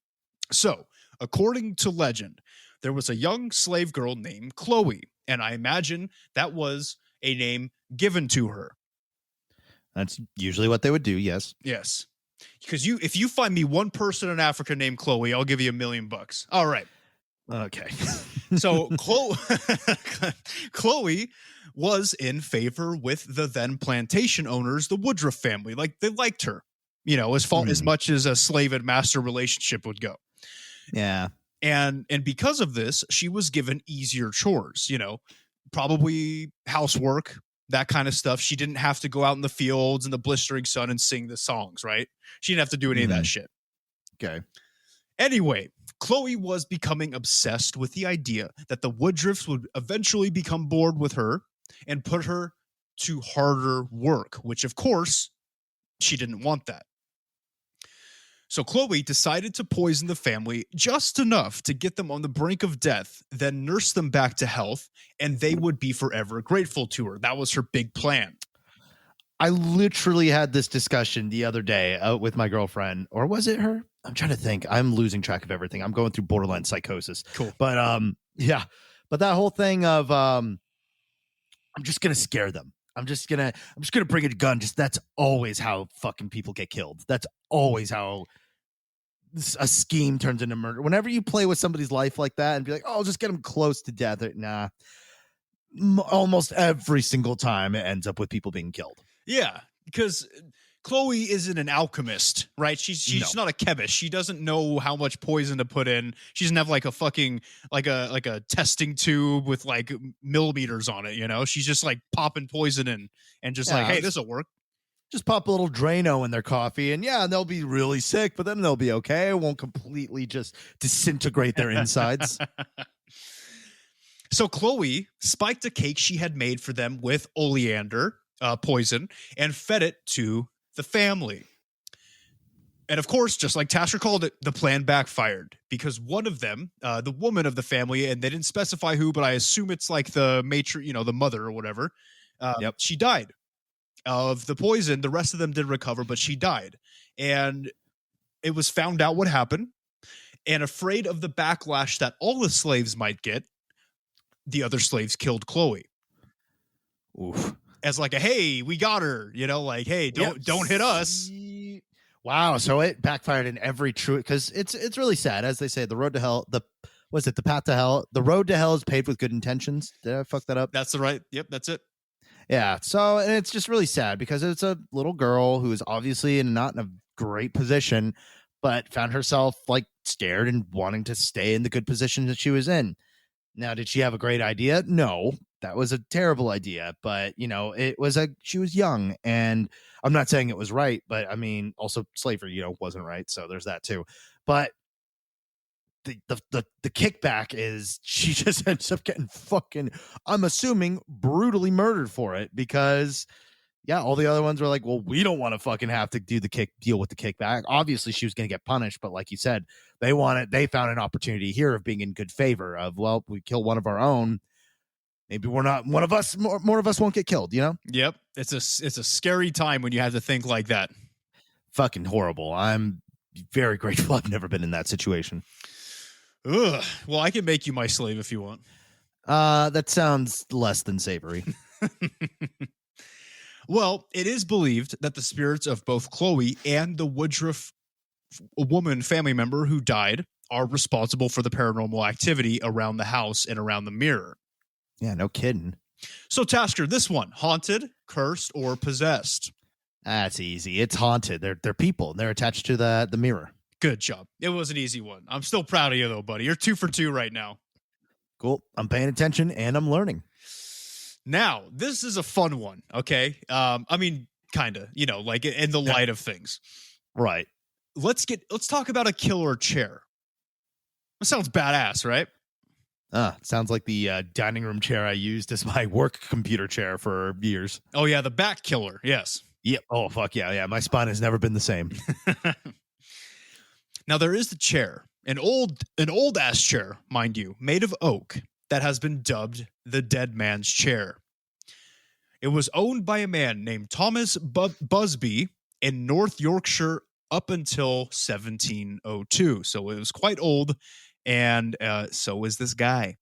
So, according to legend, there was a young slave girl named Chloe, and I imagine that was a name given to her. That's usually what they would do. Yes. Yes. Because if you find me one person in Africa named Chloe, I'll give you $1 million. All right. Okay. So Chloe was in favor with the then plantation owners, the Woodruff family. Like they liked her, as much as a slave and master relationship would go. Yeah. And because of this, she was given easier chores, probably housework, that kind of stuff. She didn't have to go out in the fields in the blistering sun and sing the songs, right? She didn't have to do any of that shit. Okay. Anyway, Chloe was becoming obsessed with the idea that the Woodruffs would eventually become bored with her and put her to harder work, which of course she didn't want that. So Chloe decided to poison the family just enough to get them on the brink of death, then nurse them back to health, and they would be forever grateful to her. That was her big plan. I literally had this discussion the other day with my girlfriend, or was it her? I'm trying to think. I'm losing track of everything. I'm going through borderline psychosis. Cool. But yeah. But that whole thing of I'm just gonna scare them. I'm just gonna bring a gun. Just that's always how fucking people get killed. That's always how a scheme turns into murder. Whenever you play with somebody's life like that and be like, oh, I'll just get them close to death. Nah. Almost every single time it ends up with people being killed. Yeah, because Chloe isn't an alchemist, right? She's not a chemist. She doesn't know how much poison to put in. She doesn't have like a fucking like a testing tube with like millimeters on it, She's just like popping poison in and just like, hey, this will work. Just pop a little Drano in their coffee and they'll be really sick, but then they'll be okay. It won't completely just disintegrate their insides. So Chloe spiked a cake she had made for them with oleander poison and fed it to the family. And of course, just like Tasher called it, the plan backfired because one of them, the woman of the family, and they didn't specify who, but I assume it's like the matron, the mother or whatever. She died of the poison. The rest of them did recover, but she died. And it was found out what happened. And afraid of the backlash that all the slaves might get, the other slaves killed Chloe. Oof. As like a, hey, we got her, like, hey, don't hit us. Wow. So it backfired in every true, because it's really sad. As they say, the road to hell, the path to hell, the road to hell is paved with good intentions. Did I fuck that up? That's the right. Yep. That's it. Yeah. So, and it's just really sad because it's a little girl who is obviously not in a great position, but found herself like scared and wanting to stay in the good position that she was in. Now, did she have a great idea? No, that was a terrible idea. But, she was young, and I'm not saying it was right, but I mean, also slavery, wasn't right. So there's that too. But the kickback is she just ends up getting fucking, I'm assuming, brutally murdered for it because all the other ones were like, well, we don't want to fucking have to deal with the kickback. Obviously she was going to get punished, but like you said, they found an opportunity here of being in good favor of, well, we kill one of our own. Maybe we're not one of us, more of us won't get killed, Yep. It's a scary time when you have to think like that. Fucking horrible. I'm very grateful I've never been in that situation. Ugh. Well, I can make you my slave if you want. That sounds less than savory. Well, it is believed that the spirits of both Chloe and the Woodruff woman family member who died are responsible for the paranormal activity around the house and around the mirror. Yeah, no kidding. So, Tasker, this one, haunted, cursed, or possessed? That's easy. It's haunted. They're people, and they're attached to the mirror. Good job. It was an easy one. I'm still proud of you, though, buddy. You're 2 for 2 right now. Cool. I'm paying attention and I'm learning. Now, this is a fun one, okay? I mean, kind of, like in the light of things. Right. Let's talk about a killer chair. That sounds badass, right? It sounds like the dining room chair I used as my work computer chair for years. Oh, yeah, the back killer, yes. Yep. Oh, fuck yeah. Yeah, my spine has never been the same. Now, there is the chair, an old-ass chair, mind you, made of oak, that has been dubbed the dead man's chair. It was owned by a man named Thomas Busby in North Yorkshire up until 1702. So it was quite old, and so is this guy.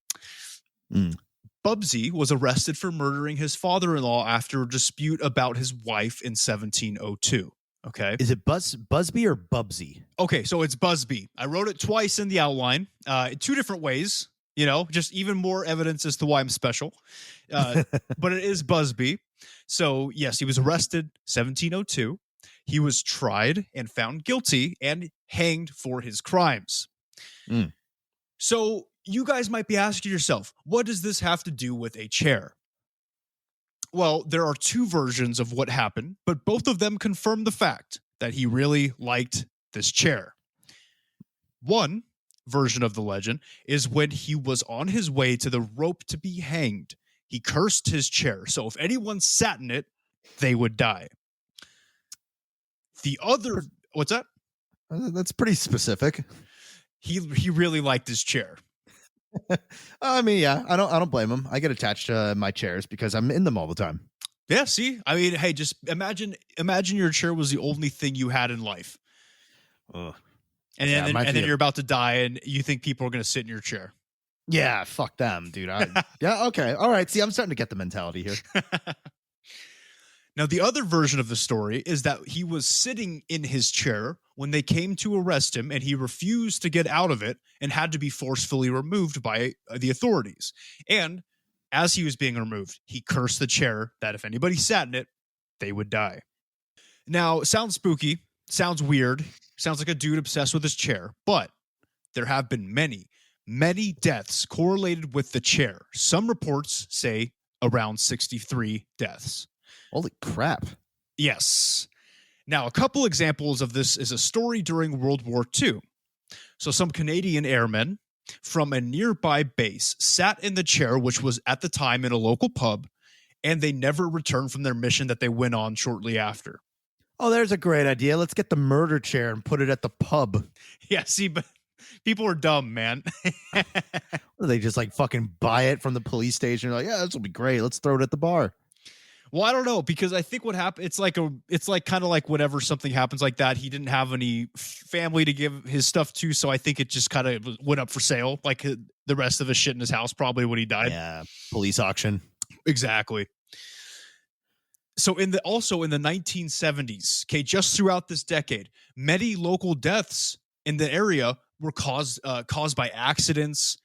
Bubsy was arrested for murdering his father-in-law after a dispute about his wife in 1702. Okay. Is it Busby or Bubsy? Okay, so it's Busby. I wrote it twice in the outline, in two different ways. Just even more evidence as to why I'm special. But it is Busby. So, yes, he was arrested 1702. He was tried and found guilty and hanged for his crimes. So, you guys might be asking yourself, what does this have to do with a chair? Well, there are two versions of what happened, but both of them confirm the fact that he really liked this chair. One version of the legend is when he was on his way to the rope to be hanged, he cursed his chair. So if anyone sat in it, they would die. The other, what's that? That's pretty specific. He really liked his chair. I mean, yeah, I don't blame him. I get attached to my chairs because I'm in them all the time. Yeah, see? I mean, hey, just imagine your chair was the only thing you had in life. Ugh. And then you're about to die and you think people are going to sit in your chair. Yeah, fuck them, dude. Yeah, okay. All right. See, I'm starting to get the mentality here. Now, the other version of the story is that he was sitting in his chair when they came to arrest him and he refused to get out of it and had to be forcefully removed by the authorities. And as he was being removed, he cursed the chair that if anybody sat in it, they would die. Now, sounds spooky, sounds weird, sounds like a dude obsessed with his chair, but there have been many, many deaths correlated with the chair. Some reports say around 63 deaths. Holy crap. Yes. Now, a couple examples of this is a story during World War II. So some Canadian airmen from a nearby base sat in the chair, which was at the time in a local pub, and they never returned from their mission that they went on shortly after. Oh, there's a great idea. Let's get the murder chair and put it at the pub. Yeah, see, but people are dumb, man. They just like fucking buy it from the police station. They're like, yeah, this will be great. Let's throw it at the bar. Well, I don't know, because I think what happened, it's like kind of like whenever something happens like that, he didn't have any family to give his stuff to, so I think it just kind of went up for sale, like the rest of his shit in his house, probably when he died. Yeah, police auction. Exactly. So also in the 1970s, okay, just throughout this decade, many local deaths in the area were caused by accidents.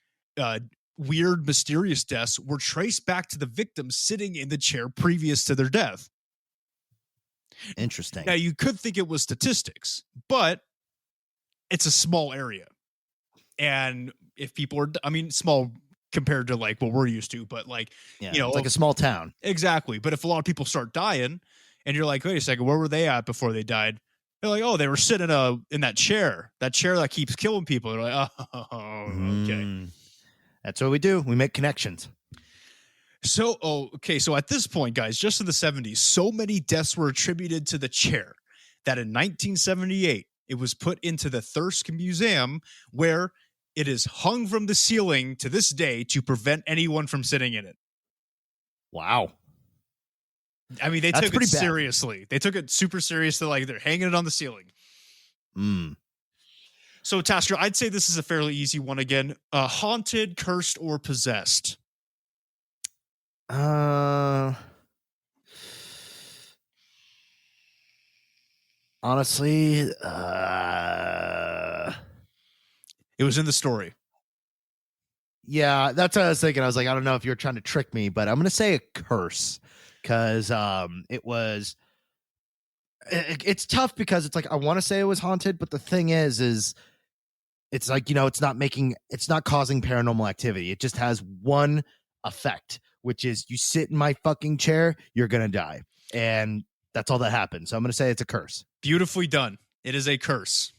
Weird, mysterious deaths were traced back to the victims sitting in the chair previous to their death. Interesting. Now, you could think it was statistics, but it's a small area. And if people are, I mean, small compared to like what we're used to, but like, yeah, it's like a small town. Exactly. But if a lot of people start dying and you're like, wait a second, where were they at before they died? They're like, oh, they were sitting in that chair that keeps killing people. They're like, oh, okay. That's what we do. We make connections. So, okay. So at this point, guys, just in the 70s, so many deaths were attributed to the chair that in 1978, it was put into the Thirsk Museum, where it is hung from the ceiling to this day to prevent anyone from sitting in it. Wow. I mean, they took it seriously. They took it super seriously. Like they're hanging it on the ceiling. So, Tasker, I'd say this is a fairly easy one again. Haunted, cursed, or possessed? Honestly, it was in the story. Yeah, that's what I was thinking. I was like, I don't know if you're trying to trick me, but I'm going to say a curse because it's tough because it's like, I want to say it was haunted, but the thing is it's like, it's not causing paranormal activity. It just has one effect, which is you sit in my fucking chair, you're gonna die, and that's all that happens. So I'm gonna say it's a curse. Beautifully done. It is a curse.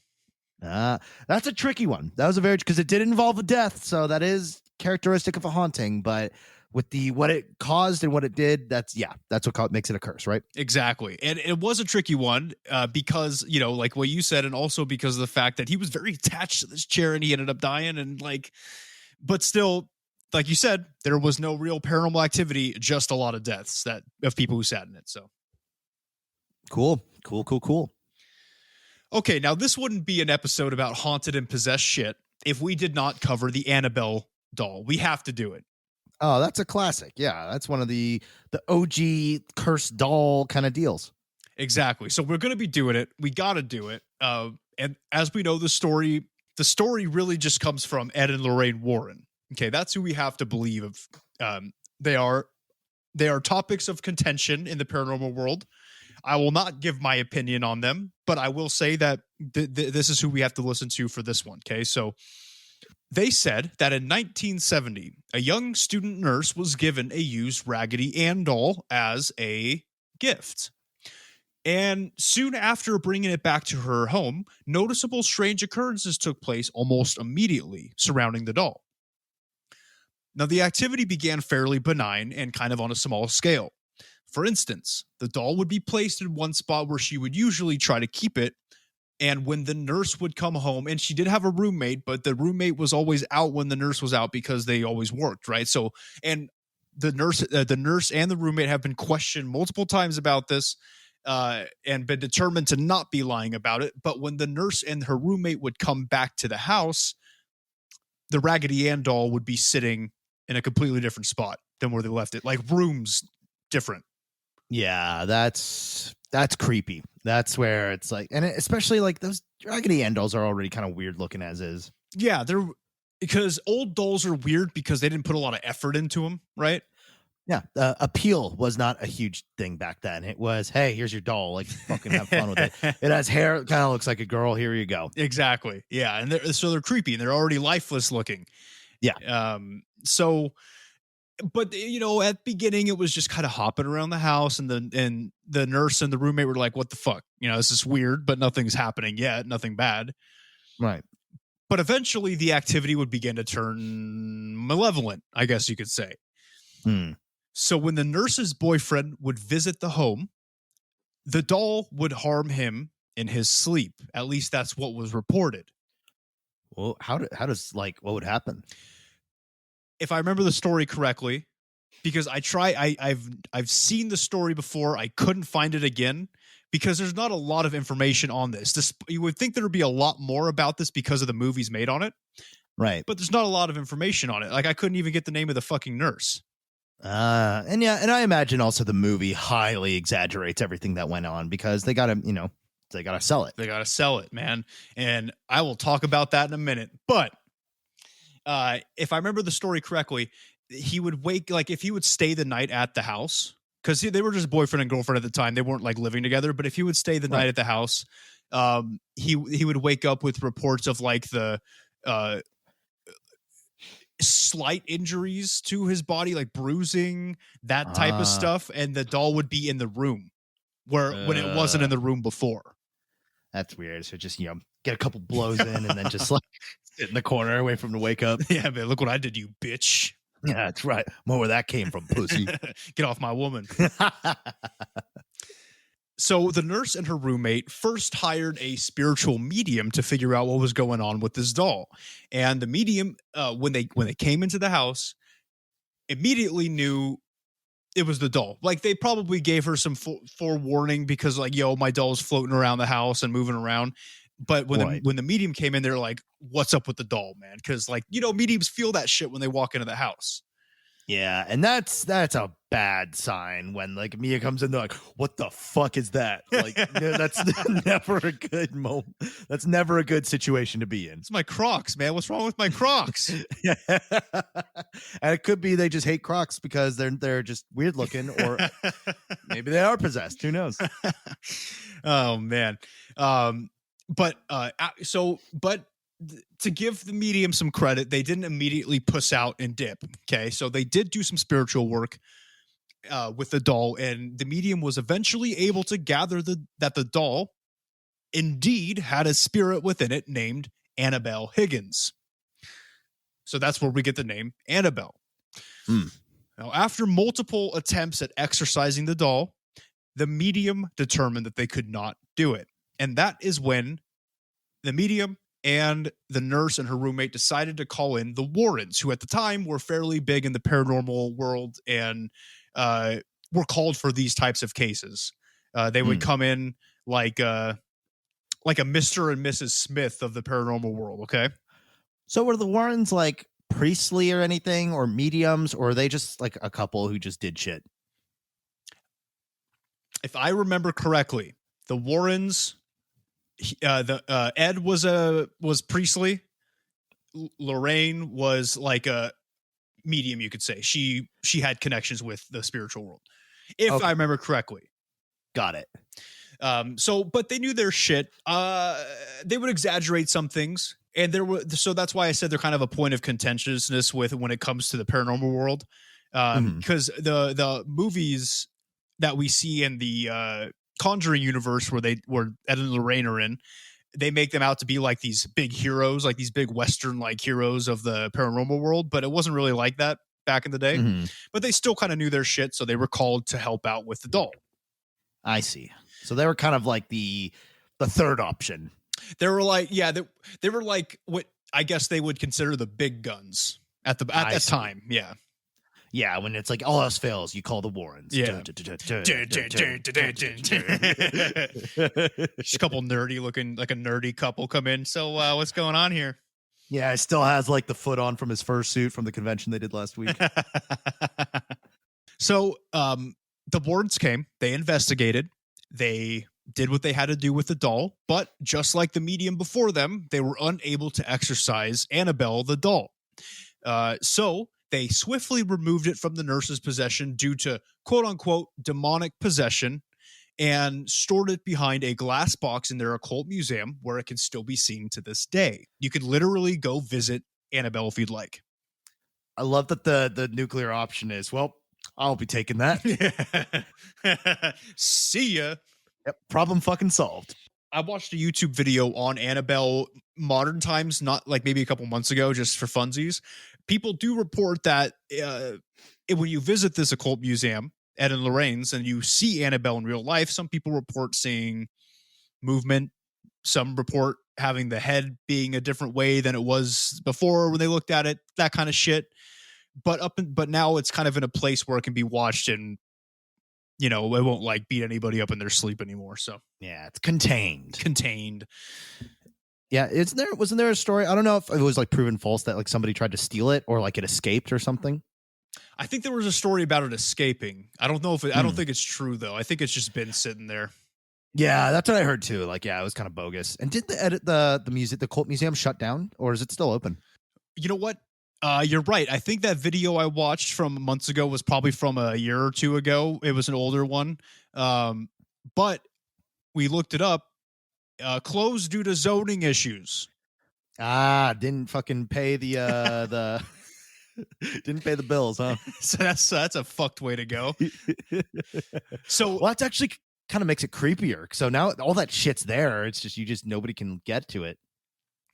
That's a tricky one. That was because it did involve a death, so that is characteristic of a haunting. But with what it caused and what it did, that's what makes it a curse, right? Exactly. And it was a tricky one because, like what you said, and also because of the fact that he was very attached to this chair and he ended up dying. And but still, like you said, there was no real paranormal activity, just a lot of deaths of people who sat in it. So cool. Okay, now this wouldn't be an episode about haunted and possessed shit if we did not cover the Annabelle doll. We have to do it. Oh, that's a classic. Yeah, that's one of the OG cursed doll kind of deals. Exactly. So we're going to be doing it. We got to do it. And as we know, the story really just comes from Ed and Lorraine Warren. Okay, that's who we have to believe of. They are topics of contention in the paranormal world. I will not give my opinion on them, but I will say that this is who we have to listen to for this one. Okay, so they said that in 1970, a young student nurse was given a used Raggedy Ann doll as a gift. And soon after bringing it back to her home, noticeable strange occurrences took place almost immediately surrounding the doll. Now, the activity began fairly benign and kind of on a small scale. For instance, the doll would be placed in one spot where she would usually try to keep it. And when the nurse would come home, and she did have a roommate, but the roommate was always out when the nurse was out because they always worked, right? So, and the nurse and the roommate have been questioned multiple times about this and been determined to not be lying about it. But when the nurse and her roommate would come back to the house, the Raggedy Ann doll would be sitting in a completely different spot than where they left it, like rooms different. Yeah, that's creepy. That's where it's like, and especially like those Raggedy Ann dolls are already kind of weird looking as is. Yeah, because old dolls are weird because they didn't put a lot of effort into them, right? Yeah, appeal was not a huge thing back then. It was, hey, here's your doll, like fucking have fun with it. It has hair, it kind of looks like a girl. Here you go. Exactly. Yeah, and they're creepy and they're already lifeless looking. Yeah. But at the beginning it was just kind of hopping around the house, and the nurse and the roommate were like, "What the fuck? This is weird, but nothing's happening yet, nothing bad." Right. But eventually the activity would begin to turn malevolent, I guess you could say. So when the nurse's boyfriend would visit the home, the doll would harm him in his sleep. At least that's what was reported. Well, what would happen? If I remember the story correctly, because I've seen the story before, I couldn't find it again because there's not a lot of information on this. You would think there would be a lot more about this because of the movies made on it. Right. But there's not a lot of information on it. Like I couldn't even get the name of the fucking nurse. And I imagine also the movie highly exaggerates everything that went on because they gotta sell it. They gotta sell it, man. And I will talk about that in a minute. But if I remember the story correctly, he would if he would stay the night at the house, because they were just boyfriend and girlfriend at the time. They weren't like living together, but if he would stay the night at the house, he would wake up with reports of like the slight injuries to his body, like bruising, that type of stuff, and the doll would be in the room when it wasn't in the room before. That's weird. So just get a couple blows in and then just like sit in the corner, wait for him to wake up. Yeah, man, look what I did, you bitch. Yeah, that's right. More where that came from, pussy. Get off my woman. So the nurse and her roommate first hired a spiritual medium to figure out what was going on with this doll. And the medium, when they came into the house, immediately knew it was the doll. Like they probably gave her some forewarning because like, yo, my doll's floating around the house and moving around. But when the medium came in, they're like, what's up with the doll, man? Because like, mediums feel that shit when they walk into the house. Yeah, and that's a bad sign when like Mia comes in, they're like, what the fuck is that? Like that's never a good moment. That's never a good situation to be in. It's my Crocs, man. What's wrong with my Crocs? Yeah. And it could be they just hate Crocs because they're just weird looking, or maybe they are possessed. Who knows? Oh man. But to give the medium some credit, they didn't immediately puss out and dip. Okay, so they did do some spiritual work with the doll, and the medium was eventually able to gather that the doll indeed had a spirit within it named Annabelle Higgins. So that's where we get the name Annabelle. Now, after multiple attempts at exorcising the doll, the medium determined that they could not do it. And that is when the medium and the nurse and her roommate decided to call in the Warrens, who at the time were fairly big in the paranormal world and were called for these types of cases. They would come in like a Mr. and Mrs. Smith of the paranormal world, okay? So were the Warrens like priestly or anything, or mediums, or are they just like a couple who just did shit? If I remember correctly, the Warrens, Ed was priestly. Lorraine was like a medium, you could say. She had connections with the spiritual world, if I remember correctly. Got it. But they knew their shit. They would exaggerate some things, and so that's why I said they're kind of a point of contentiousness with when it comes to the paranormal world, because the movies that we see in the Conjuring universe where Ed and Lorraine are in, they make them out to be like these big heroes, like these big Western like heroes of the paranormal world, but it wasn't really like that back in the day. But they still kind of knew their shit, so they were called to help out with the doll. I see. So they were kind of like the third option. They were like, they were like what I guess they would consider the big guns at that time. Yeah. Yeah, when it's like all else fails, you call the Warrens. Yeah. Just a couple nerdy looking, like a nerdy couple come in. So what's going on here? Yeah, it still has like the foot on from his fursuit from the convention they did last week. So the Warrens came, they investigated, they did what they had to do with the doll, but just like the medium before them, they were unable to exorcise Annabelle the doll. So they swiftly removed it from the nurse's possession due to quote unquote demonic possession and stored it behind a glass box in their occult museum where it can still be seen to this day. You could literally go visit Annabelle if you'd like. I love that the nuclear option is, well, I'll be taking that. See ya. Yep, problem fucking solved. I watched a YouTube video on Annabelle modern times, not like maybe a couple months ago, just for funsies. People do report that when you visit this occult museum, Ed and Lorraine's, and you see Annabelle in real life, some people report seeing movement. Some report having the head being a different way than it was before when they looked at it, that kind of shit. But now it's kind of in a place where it can be watched and, you know, it won't like beat anybody up in their sleep anymore. So yeah, it's contained. Yeah, wasn't there a story? I don't know if it was like proven false that like somebody tried to steal it or like it escaped or something. I think there was a story about it escaping. I don't know if I don't think it's true though. I think it's just been sitting there. Yeah, that's what I heard too. Like, yeah, it was kind of bogus. And did the cult museum shut down, or is it still open? You know what? You're right. I think that video I watched from months ago was probably from a year or two ago. It was an older one. But we looked it up. Closed due to zoning issues. Didn't fucking pay the didn't pay the bills, huh? So that's a fucked way to go. So that's actually kind of makes it creepier. So now all that shit's there. It's just nobody can get to it.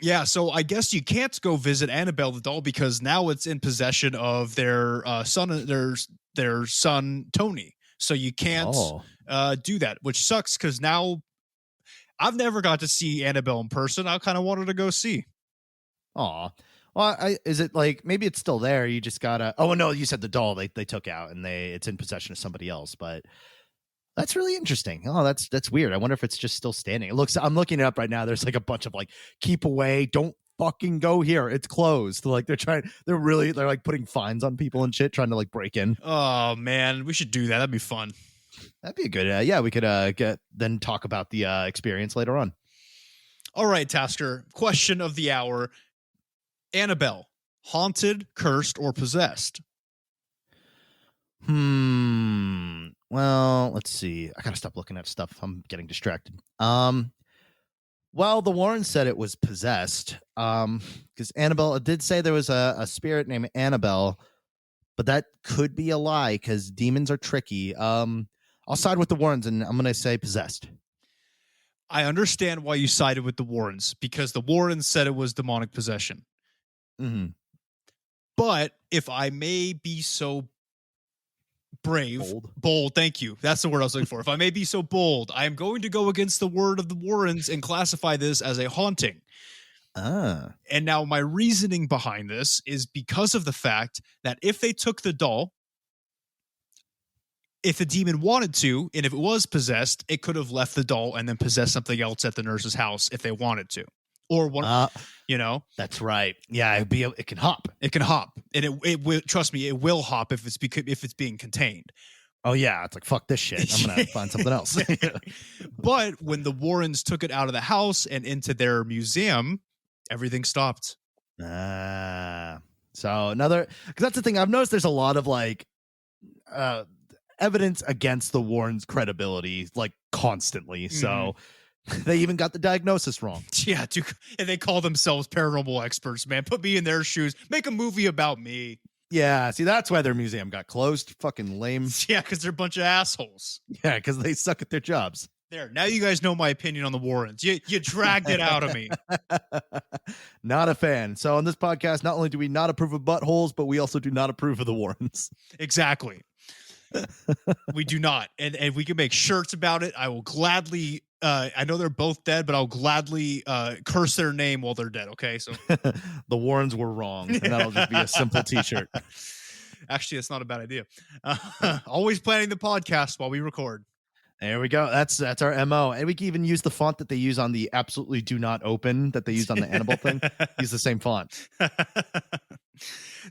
Yeah, so I guess you can't go visit Annabelle the doll because now it's in possession of their son, their son Tony. So you can't do that, which sucks because now I've never got to see Annabelle in person. I kind of wanted to go see. Aw. Well, is it like maybe it's still there? You just gotta. Oh no, you said the doll they took out and it's in possession of somebody else, but. That's really interesting. Oh, that's weird. I wonder if it's just still standing. I'm looking it up right now. There's like a bunch of like, keep away, don't fucking go here. It's closed. Like they're like putting fines on people and shit, trying to like break in. Oh man, we should do that. That'd be fun. That'd be a good. Yeah, we could then talk about the experience later on. All right, Tasker. Question of the hour: Annabelle, haunted, cursed, or possessed? Well, let's see. I gotta stop looking at stuff. I'm getting distracted. Well, the Warrens said it was possessed. Because Annabelle did say there was a spirit named Annabelle, but that could be a lie because demons are tricky. I'll side with the Warrens and I'm gonna say possessed. I understand why you sided with the Warrens, because the Warrens said it was demonic possession. Mm-hmm. But if I may be so bold, thank you. That's the word I was looking for. If I may be so bold, I am going to go against the word of the Warrens and classify this as a haunting. And now my reasoning behind this is because of the fact that if they took the doll, if the demon wanted to, and if it was possessed, it could have left the doll and then possessed something else at the nurse's house if they wanted to. Or one, That's right. Yeah, it can hop. It can hop, and it will. Trust me, it will hop if it's being contained. Oh yeah, it's like fuck this shit. I'm gonna find something else. But when the Warrens took it out of the house and into their museum, everything stopped. So because that's the thing. I've noticed there's a lot of like evidence against the Warrens' credibility, like constantly. So they even got the diagnosis wrong. Yeah, dude, and they call themselves paranormal experts, man. Put me in their shoes. Make a movie about me. Yeah, see, that's why their museum got closed. Fucking lame. Yeah, because they're a bunch of assholes. Yeah, because they suck at their jobs. There, now you guys know my opinion on the Warrens. You dragged it out of me. Not a fan. So on this podcast, not only do we not approve of buttholes, but we also do not approve of the Warrens. Exactly. We do not. And we can make shirts about it. I will gladly, I know they're both dead, but I'll gladly curse their name while they're dead, okay? So the Warrens were wrong, and that'll just be a simple t-shirt. Actually, that's not a bad idea. Always planning the podcast while we record. There we go. That's our MO. And we can even use the font that they use on the absolutely do not open that they used on the Annabelle thing. Use the same font.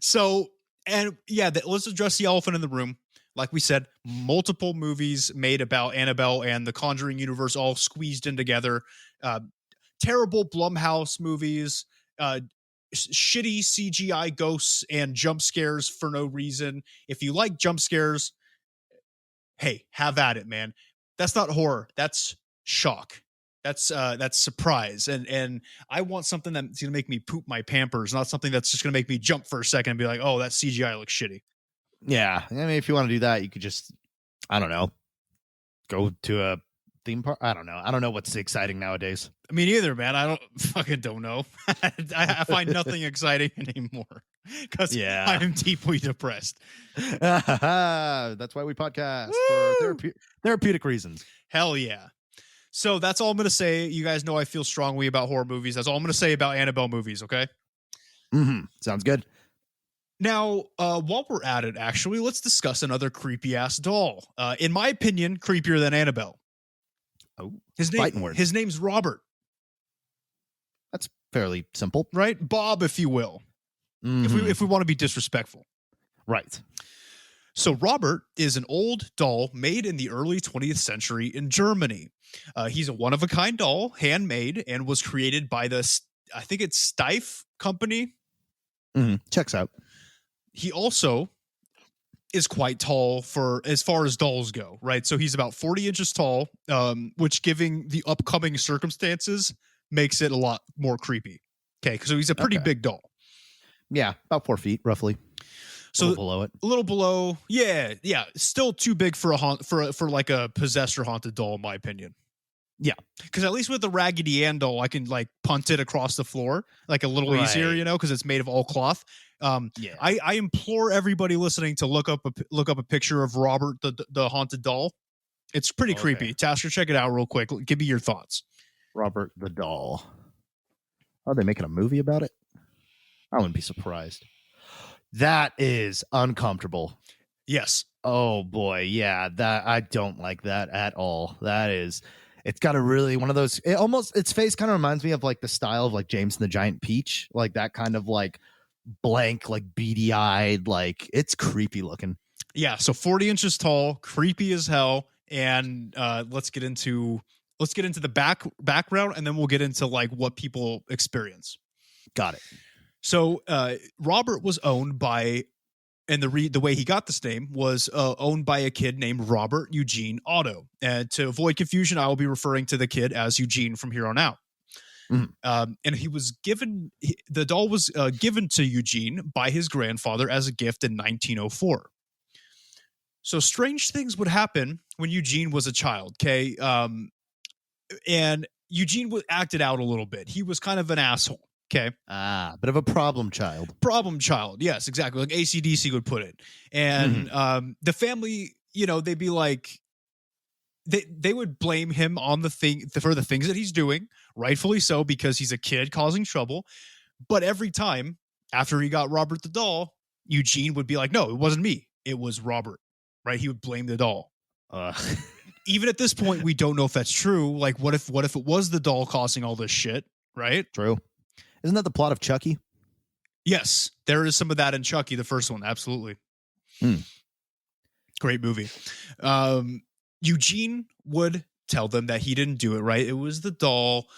So, and yeah, let's address the elephant in the room. Like we said, multiple movies made about Annabelle and the Conjuring universe all squeezed in together. Terrible Blumhouse movies, shitty CGI ghosts and jump scares for no reason. If you like jump scares, hey, have at it, man. That's not horror. That's shock. That's surprise. And I want something that's going to make me poop my Pampers, not something that's just going to make me jump for a second and be like, oh, that CGI looks shitty. Yeah, I mean, if you want to do that, you could just, I don't know, go to a theme park. I don't know what's exciting nowadays. I mean, either, man. I don't know. I find nothing exciting anymore because I'm deeply depressed. That's why we podcast. Woo! For therapeutic reasons. Hell yeah. So that's all I'm going to say. You guys know I feel strongly about horror movies. That's all I'm going to say about Annabelle movies, okay? Sounds good. Now, while we're at it, actually, let's discuss another creepy-ass doll. In my opinion, creepier than Annabelle. Oh, his name's Robert. That's fairly simple. Right? Bob, if you will. If we want to be disrespectful. Right. So Robert is an old doll made in the early 20th century in Germany. He's a one-of-a-kind doll, handmade, and was created by I think it's Steiff company. Checks out. He also is quite tall for as far as dolls go, right? So he's about 40 inches tall, which, giving the upcoming circumstances, makes it a lot more creepy. Okay, so he's a pretty big doll. Yeah, about 4 feet, roughly. So a little below. Yeah. Still too big for for like a possessed or haunted doll, in my opinion. Yeah, because at least with the Raggedy Ann doll, I can like punt it across the floor like a little easier, because it's made of all cloth. I implore everybody listening to look up a picture of Robert the haunted doll. It's pretty creepy. Tasker, check it out real quick. Give me your thoughts. Robert the doll. Are they making a movie about it? I wouldn't be surprised. That is uncomfortable. Yes. Oh boy, yeah. That I don't like that at all. It's got a really one of those. Its face kind of reminds me of like the style of like James and the Giant Peach, like that kind of like blank, like beady eyed, like it's creepy looking. Yeah. So 40 inches tall, creepy as hell. And let's get into the background, and then we'll get into like what people experience. Got it. So Robert was owned by, and the way he got this name was owned by a kid named Robert Eugene Otto. And to avoid confusion, I will be referring to the kid as Eugene from here on out. Mhm. And the doll was given to Eugene by his grandfather as a gift in 1904. So strange things would happen when Eugene was a child. Okay, and Eugene acted out a little bit. He was kind of an asshole. Okay, Bit of a problem child. problem child. Yes, exactly. Like AC/DC would put it. And the family, they'd be like, they would blame him on for the things that he's doing, rightfully so, because he's a kid causing trouble. But every time after he got Robert the doll, Eugene would be like, "No, it wasn't me. It was Robert." Right? He would blame the doll. Even at this point, we don't know if that's true. Like, what if it was the doll causing all this shit? Right? True. Isn't that the plot of Chucky? Yes, there is some of that in Chucky, the first one. Absolutely. Great movie. Eugene would tell them that he didn't do it, right? It was the doll.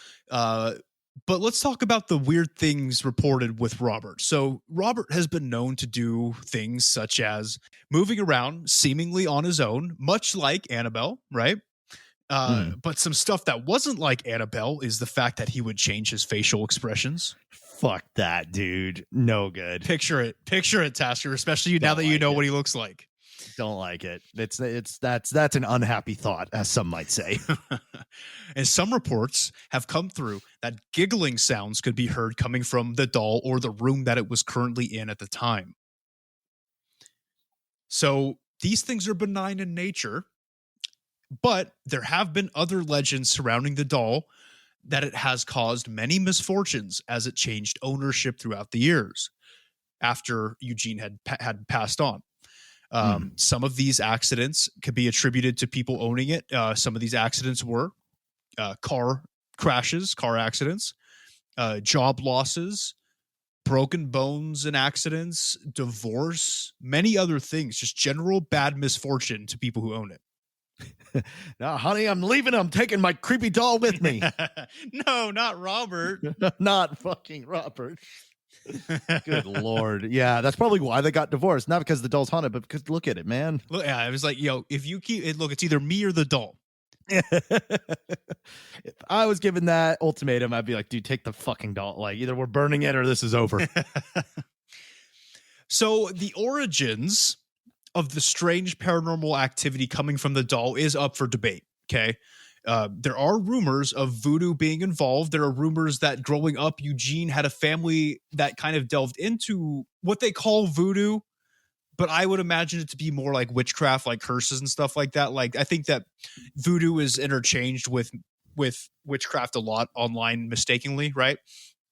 But let's talk about the weird things reported with Robert. So Robert has been known to do things such as moving around seemingly on his own, much like Annabelle, right? But some stuff that wasn't like Annabelle is the fact that he would change his facial expressions. Fuck that, dude. No good. Picture it, Tasker, especially now that you know what he looks like. Don't like it. That's an unhappy thought, as some might say. And some reports have come through that giggling sounds could be heard coming from the doll or the room that it was currently in at the time. So these things are benign in nature, but there have been other legends surrounding the doll that it has caused many misfortunes as it changed ownership throughout the years after Eugene had passed on. Some of these accidents could be attributed to people owning it. Some of these accidents were car crashes, car accidents, job losses, broken bones and accidents, divorce, many other things, just general bad misfortune to people who own it. Now, honey, I'm leaving. I'm taking my creepy doll with me. No, not Robert. Not fucking Robert. Good Lord. Yeah, that's probably why they got divorced. Not because the doll's haunted, but because look at it, man. Look, yeah, it was like, if you keep it, look, it's either me or the doll. If I was given that ultimatum, I'd be like, dude, take the fucking doll. Like, either we're burning it or this is over. So the origins of the strange paranormal activity coming from the doll is up for debate. Okay. There are rumors of voodoo being involved. There are rumors that growing up, Eugene had a family that kind of delved into what they call voodoo, but I would imagine it to be more like witchcraft, like curses and stuff like that. Like, I think that voodoo is interchanged with witchcraft a lot online mistakenly, right?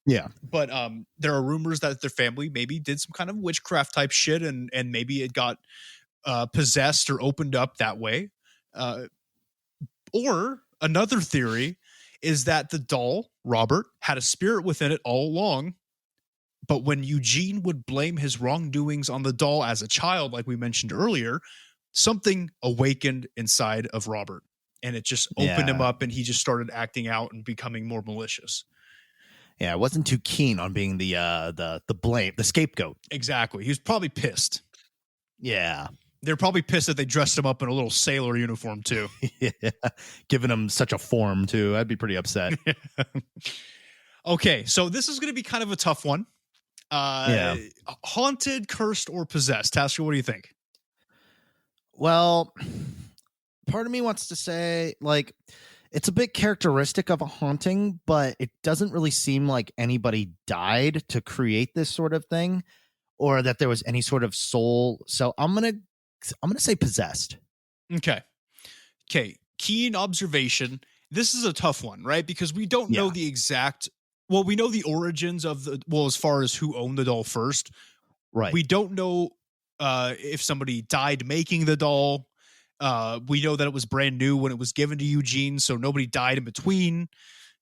Yeah. But there are rumors that their family maybe did some kind of witchcraft type shit and maybe it got possessed or opened up that way. Or another theory is that the doll, Robert, had a spirit within it all along. But when Eugene would blame his wrongdoings on the doll as a child, like we mentioned earlier, something awakened inside of Robert. And it just opened him up and he just started acting out and becoming more malicious. Yeah, I wasn't too keen on being the blame, the scapegoat. Exactly. He was probably pissed. Yeah. They're probably pissed that they dressed him up in a little sailor uniform too. Yeah, giving him such a form too. I'd be pretty upset. Okay, so this is going to be kind of a tough one. Haunted, cursed, or possessed? Tasker, what do you think? Well, part of me wants to say, like, it's a bit characteristic of a haunting, but it doesn't really seem like anybody died to create this sort of thing, or that there was any sort of soul. So I'm gonna say possessed. Okay. Keen observation. This is a tough one, right? Because we don't know the exact. Well, we know the origins of as far as who owned the doll first. Right. We don't know if somebody died making the doll. We know that it was brand new when it was given to Eugene, so nobody died in between.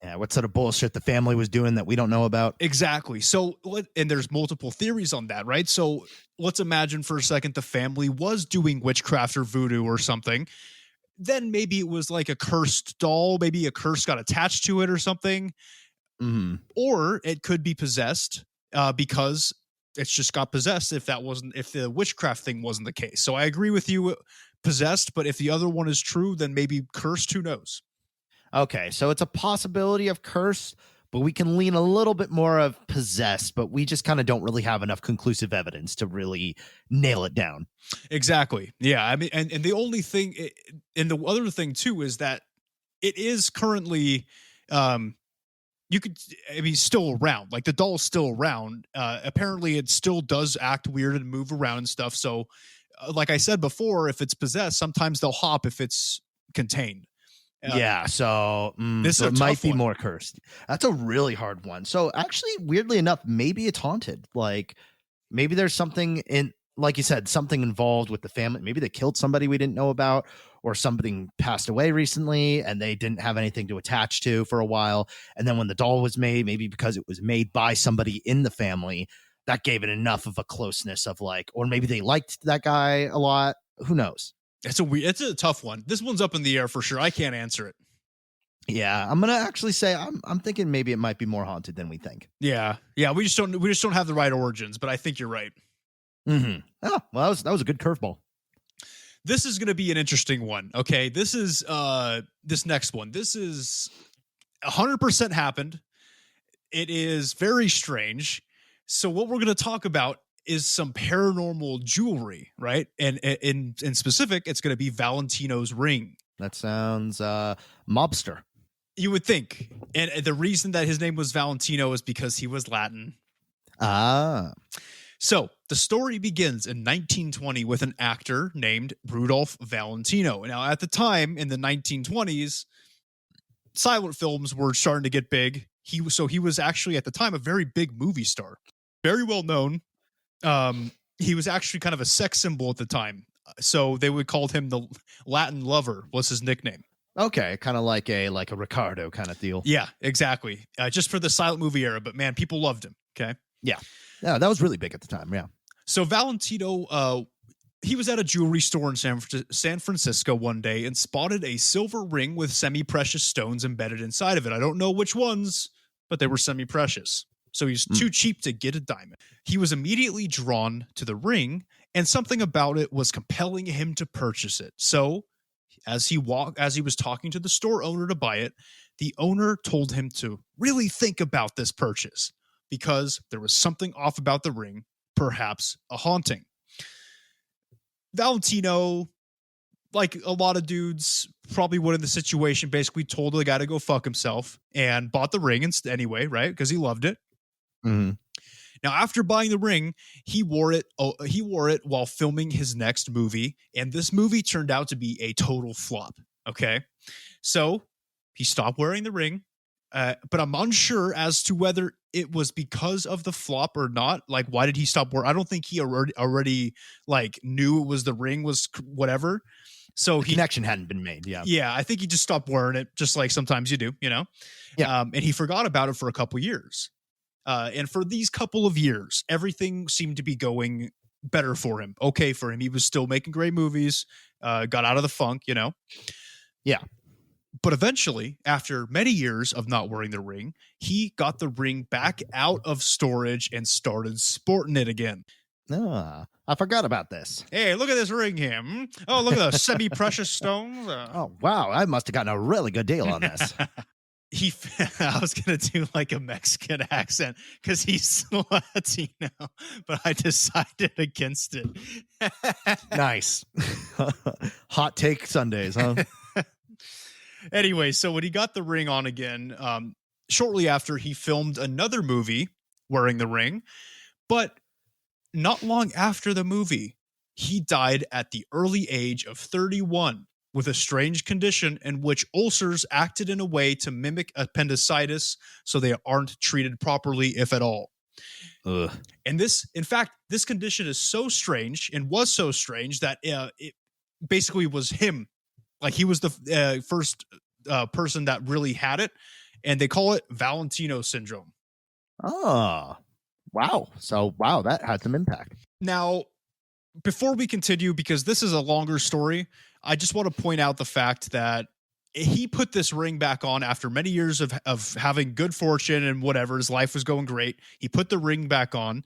Yeah, what sort of bullshit the family was doing that we don't know about? Exactly. So, and there's multiple theories on that, right? So let's imagine for a second the family was doing witchcraft or voodoo or something. Then maybe it was like a cursed doll. Maybe a curse got attached to it or something. Mm-hmm. Or it could be possessed because it's just got possessed if the witchcraft thing wasn't the case. So I agree with you, possessed, but if the other one is true, then maybe cursed, who knows? Okay, so it's a possibility of curse, but we can lean a little bit more of possessed, but we just kind of don't really have enough conclusive evidence to really nail it down. Exactly. Yeah. I mean, and the only thing, and the other thing too, is that it is currently, still around. Like the doll's still around. Apparently, it still does act weird and move around and stuff. So, like I said before, if it's possessed, sometimes they'll hop if it's contained. So this it might be more cursed. That's a really hard one. So actually, weirdly enough, maybe it's haunted. Like maybe there's something in, like you said, something involved with the family. Maybe they killed somebody we didn't know about, or something passed away recently and they didn't have anything to attach to for a while. And then when the doll was made, maybe because it was made by somebody in the family, that gave it enough of a closeness of like, or maybe they liked that guy a lot. Who knows? It's a tough one. This one's up in the air for sure. I can't answer it. Yeah, I'm gonna actually say I'm thinking maybe it might be more haunted than we think. Yeah. We just don't have the right origins, but I think you're right. Mm-hmm. Oh, well, that was a good curveball. This is going to be an interesting one. Okay, this is this next one. This is 100% happened. It is very strange. So what we're going to talk about is some paranormal jewelry, right? And in specific, it's going to be Valentino's ring. That sounds mobster. You would think. And the reason that his name was Valentino is because he was Latin. Ah. So the story begins in 1920 with an actor named Rudolph Valentino. Now, at the time in the 1920s, silent films were starting to get big. He was actually at the time a very big movie star, very well known. He was actually kind of a sex symbol at the time. So they would call him the Latin lover was his nickname. Okay, kind of like a Ricardo kind of deal. Yeah, exactly. Just for the silent movie era, but man, people loved him. Okay. Yeah, that was really big at the time. Yeah. So Valentino, he was at a jewelry store in San Francisco one day and spotted a silver ring with semi-precious stones embedded inside of it. I don't know which ones, but they were semi-precious. So he's too cheap to get a diamond. He was immediately drawn to the ring, and something about it was compelling him to purchase it. So as he was talking to the store owner to buy it, the owner told him to really think about this purchase because there was something off about the ring, perhaps a haunting. Valentino, like a lot of dudes probably would in the situation, basically told the guy to go fuck himself and bought the ring anyway, right? Because he loved it. Mm-hmm. Now, after buying the ring, he wore it while filming his next movie, and this movie turned out to be a total flop. Okay, so he stopped wearing the ring, but I'm unsure as to whether it was because of the flop or not. Like, why did he stop wearing? I don't think he already like knew it was the ring was whatever. So the connection hadn't been made. Yeah, yeah. I think he just stopped wearing it, just like sometimes you do, you know. Yeah, and he forgot about it for a couple years. And for these couple of years, everything seemed to be going better for him. Okay for him. He was still making great movies, got out of the funk, you know? Yeah. But eventually, after many years of not wearing the ring, he got the ring back out of storage and started sporting it again. I forgot about this. Hey, look at this ring here. Oh, look at the semi-precious stones. Oh, wow. I must have gotten a really good deal on this. I was going to do like a Mexican accent because he's Latino, but I decided against it. Nice. Hot take Sundays, huh? Anyway, so when he got the ring on again, shortly after he filmed another movie wearing the ring, but not long after the movie, he died at the early age of 31. With a strange condition in which ulcers acted in a way to mimic appendicitis, so they aren't treated properly, if at all. Ugh. And this condition is so strange and was so strange that it basically was him. Like he was the first person that really had it, and they call it Valentino syndrome. Oh, wow. So, wow, that had some impact. Now, before we continue, because this is a longer story, I just want to point out the fact that he put this ring back on after many years of having good fortune and whatever. His life was going great. He put the ring back on,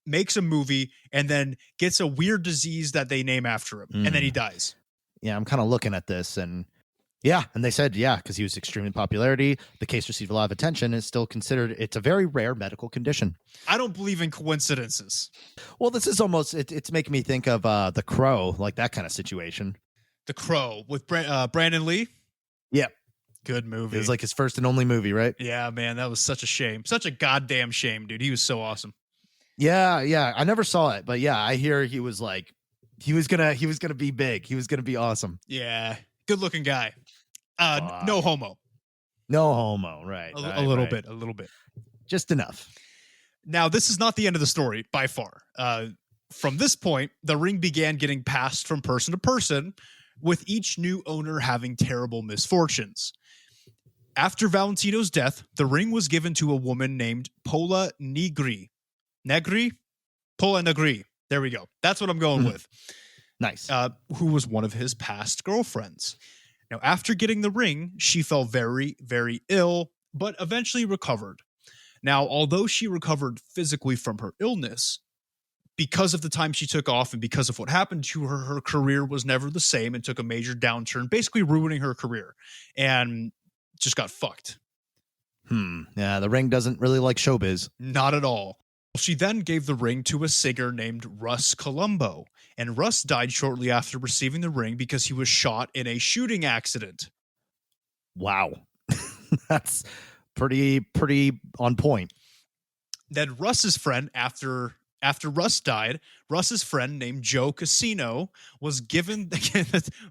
makes a movie, and then gets a weird disease that they name after him. And then he dies. Yeah, I'm kind of looking at this, and Yeah, and they said, because he was extremely popularity, the case received a lot of attention, and is still considered, it's a very rare medical condition. I don't believe in coincidences. Well, this is almost, it's making me think of The Crow, like that kind of situation. The Crow with Brandon Lee. Yeah. Good movie. It was like his first and only movie, right? Yeah, man, that was such a shame. Such a goddamn shame, dude. He was so awesome. Yeah. I never saw it, but yeah, I hear he was like, he was gonna be big. He was gonna be awesome. Yeah. Good looking guy. No homo. No homo, right. A little bit. Just enough. Now, this is not the end of the story by far. From this point, the ring began getting passed from person to person, with each new owner having terrible misfortunes. After Valentino's death, the ring was given to a woman named Pola Negri. Pola Negri. There we go. That's what I'm going with. Nice. Who was one of his past girlfriends. Now, after getting the ring, she fell very, very ill, but eventually recovered. Now, although she recovered physically from her illness, because of the time she took off and because of what happened to her, her career was never the same and took a major downturn, basically ruining her career and just got fucked. Yeah, the ring doesn't really like showbiz. Not at all. She then gave the ring to a singer named Russ Colombo, and Russ died shortly after receiving the ring because he was shot in a shooting accident. Wow. That's pretty on point. Then Russ's friend, after Russ died, Russ's friend named Joe Casino was given.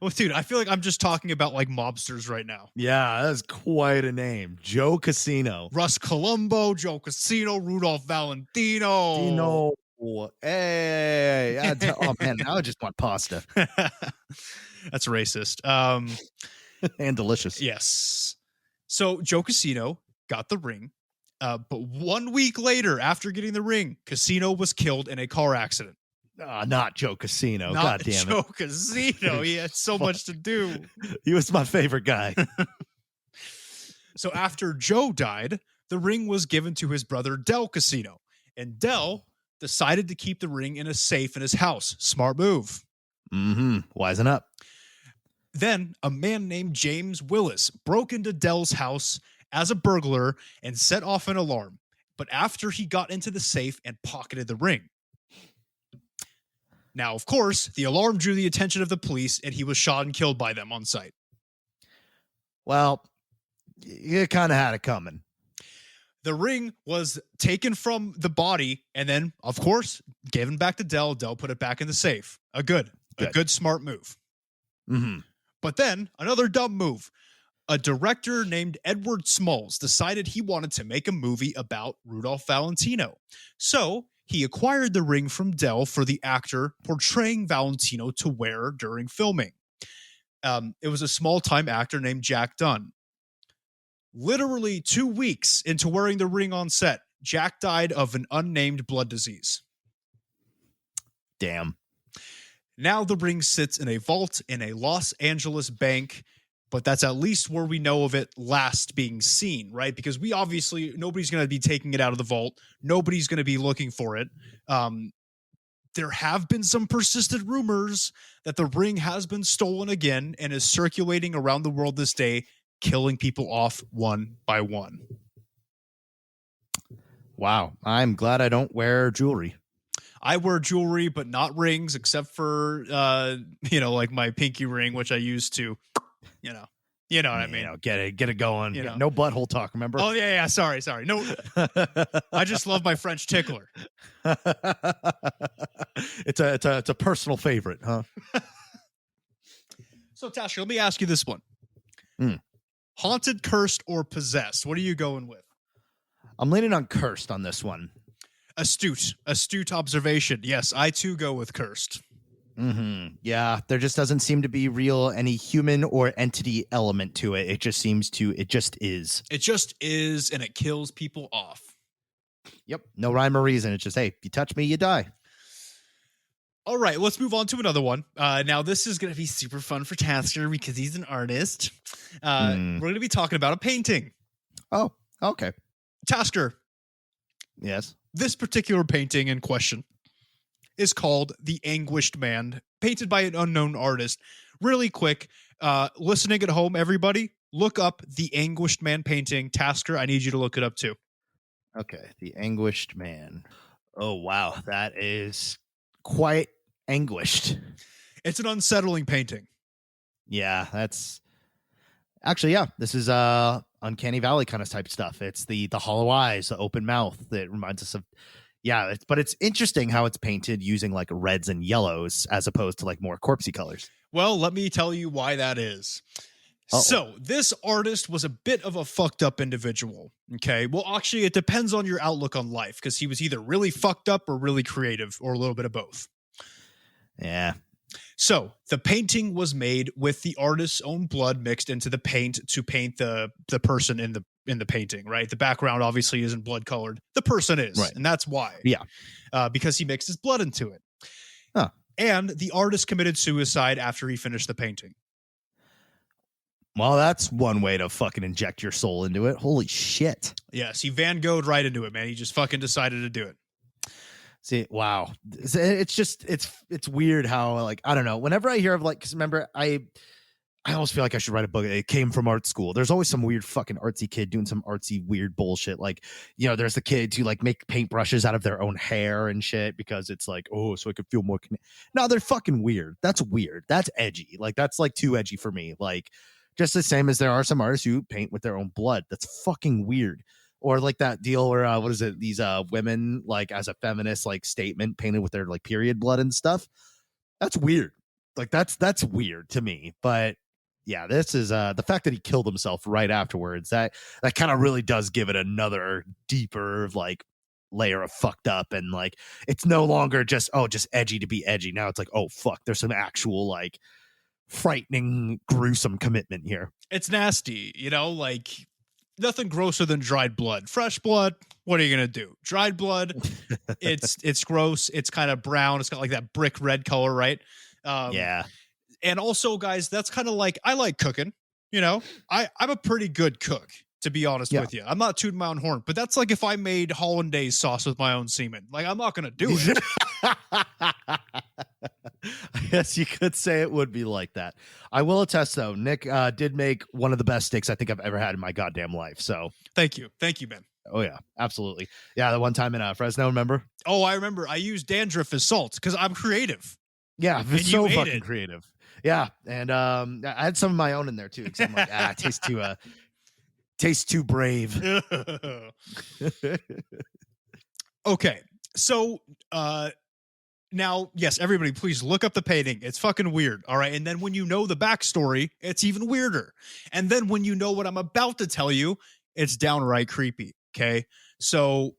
Well, dude, I feel like I'm just talking about like mobsters right now. Yeah, that's quite a name. Joe Casino. Russ Colombo, Joe Casino, Rudolph Valentino. Hey. Oh, man, now I just want pasta. That's racist. And delicious. Yes. So Joe Casino got the ring. But 1 week later, after getting the ring, Casino was killed in a car accident. Not Joe Casino. Not God damn Joe it. Casino. He had so much to do. He was my favorite guy. So after Joe died, the ring was given to his brother Del Casino. And Del decided to keep the ring in a safe in his house. Smart move. Wisen up. Then a man named James Willis broke into Del's house as a burglar and set off an alarm. But after he got into the safe and pocketed the ring. Now, of course, the alarm drew the attention of the police and he was shot and killed by them on sight. Well, you kind of had it coming. The ring was taken from the body and then, of course, given back to Del. Del put it back in the safe. A good smart move. But then another dumb move. A director named Edward Smalls decided he wanted to make a movie about Rudolph Valentino. So he acquired the ring from Del for the actor portraying Valentino to wear during filming. It was a small-time actor named Jack Dunn. Literally 2 weeks into wearing the ring on set, Jack died of an unnamed blood disease. Damn. Now the ring sits in a vault in a Los Angeles bank, but that's at least where we know of it last being seen, right? Because nobody's going to be taking it out of the vault. Nobody's going to be looking for it. There have been some persistent rumors that the ring has been stolen again and is circulating around the world this day, killing people off one by one. Wow. I'm glad I don't wear jewelry. I wear jewelry, but not rings, except for, like my pinky ring, which I used to, you know what I mean? Get it going. No butthole talk, remember? Oh, yeah. Sorry. No, I just love my French tickler. It's a personal favorite, huh? So, Tasha, let me ask you this one. Haunted, cursed, or possessed? What are you going with? I'm leaning on cursed on this one. Astute observation. Yes, I too go with cursed. Yeah, there just doesn't seem to be any human or entity element to it. It just is. It just is, and it kills people off. Yep. No rhyme or reason. It's just, hey, if you touch me, you die. All right, let's move on to another one. Now, this is going to be super fun for Tasker because he's an artist. We're going to be talking about a painting. Oh, okay. Tasker. Yes. This particular painting in question is called The Anguished Man, painted by an unknown artist. really quick, listening at home, everybody, look up the Anguished Man painting. Tasker, I need you to look it up too. Okay, the Anguished Man. Oh wow, that is quite anguished. It's an unsettling painting. Yeah, that's actually, yeah, this is Uncanny Valley kind of type stuff. It's the hollow eyes, the open mouth that reminds us of, yeah, but it's interesting how it's painted using like reds and yellows as opposed to like more corpsey colors. Well, let me tell you why that is. Uh-oh. So this artist was a bit of a fucked up individual. Okay. Well, actually, it depends on your outlook on life, because he was either really fucked up or really creative, or a little bit of both. Yeah. So the painting was made with the artist's own blood mixed into the paint to paint the person in the painting, right? The background obviously isn't blood colored. The person is, right. And that's why. Yeah. Because he mixed his blood into it. Huh. And the artist committed suicide after he finished the painting. Well, that's one way to fucking inject your soul into it. Holy shit. Yes, he Van Gogh'd right into it, man. He just fucking decided to do it. See, wow. It's just, it's weird how, like, I don't know. Whenever I hear of, like, because remember, I always feel like I should write a book. It came from art school. There's always some weird fucking artsy kid doing some artsy weird bullshit. Like, you know, there's the kids who like make paintbrushes out of their own hair and shit because it's like, oh, so I could feel more. No, they're fucking weird. That's weird. That's edgy. Like, that's like too edgy for me. Like, just the same as there are some artists who paint with their own blood. That's fucking weird. Or like that deal where what is it? These women, like, as a feminist like statement painted with their like period blood and stuff. That's weird. Like, that's weird to me. But yeah, this is the fact that he killed himself right afterwards. That kind of really does give it another deeper like layer of fucked up, and like it's no longer just edgy to be edgy. Now it's like, oh fuck, there's some actual like frightening, gruesome commitment here. It's nasty, you know, like nothing grosser than dried blood. Fresh blood, what are you gonna do? Dried blood, it's gross. It's kind of brown. It's got like that brick red color, right? Yeah. And also, guys, that's kind of like, I like cooking. You know, I'm a pretty good cook, to be honest with you. I'm not tooting my own horn, but that's like if I made hollandaise sauce with my own semen. Like, I'm not gonna do it. I guess you could say it would be like that. I will attest, though, Nick did make one of the best steaks I think I've ever had in my goddamn life. So thank you, man. Oh yeah, absolutely. Yeah, the one time in Fresno, remember? Oh, I remember. I used dandruff as salt because I'm creative. Yeah, it's so fucking creative. Yeah, and I had some of my own in there too because I'm like, it tastes too brave. Okay, so now, yes, everybody, please look up the painting. It's fucking weird, all right? And then when you know the backstory, it's even weirder. And then when you know what I'm about to tell you, it's downright creepy, okay? So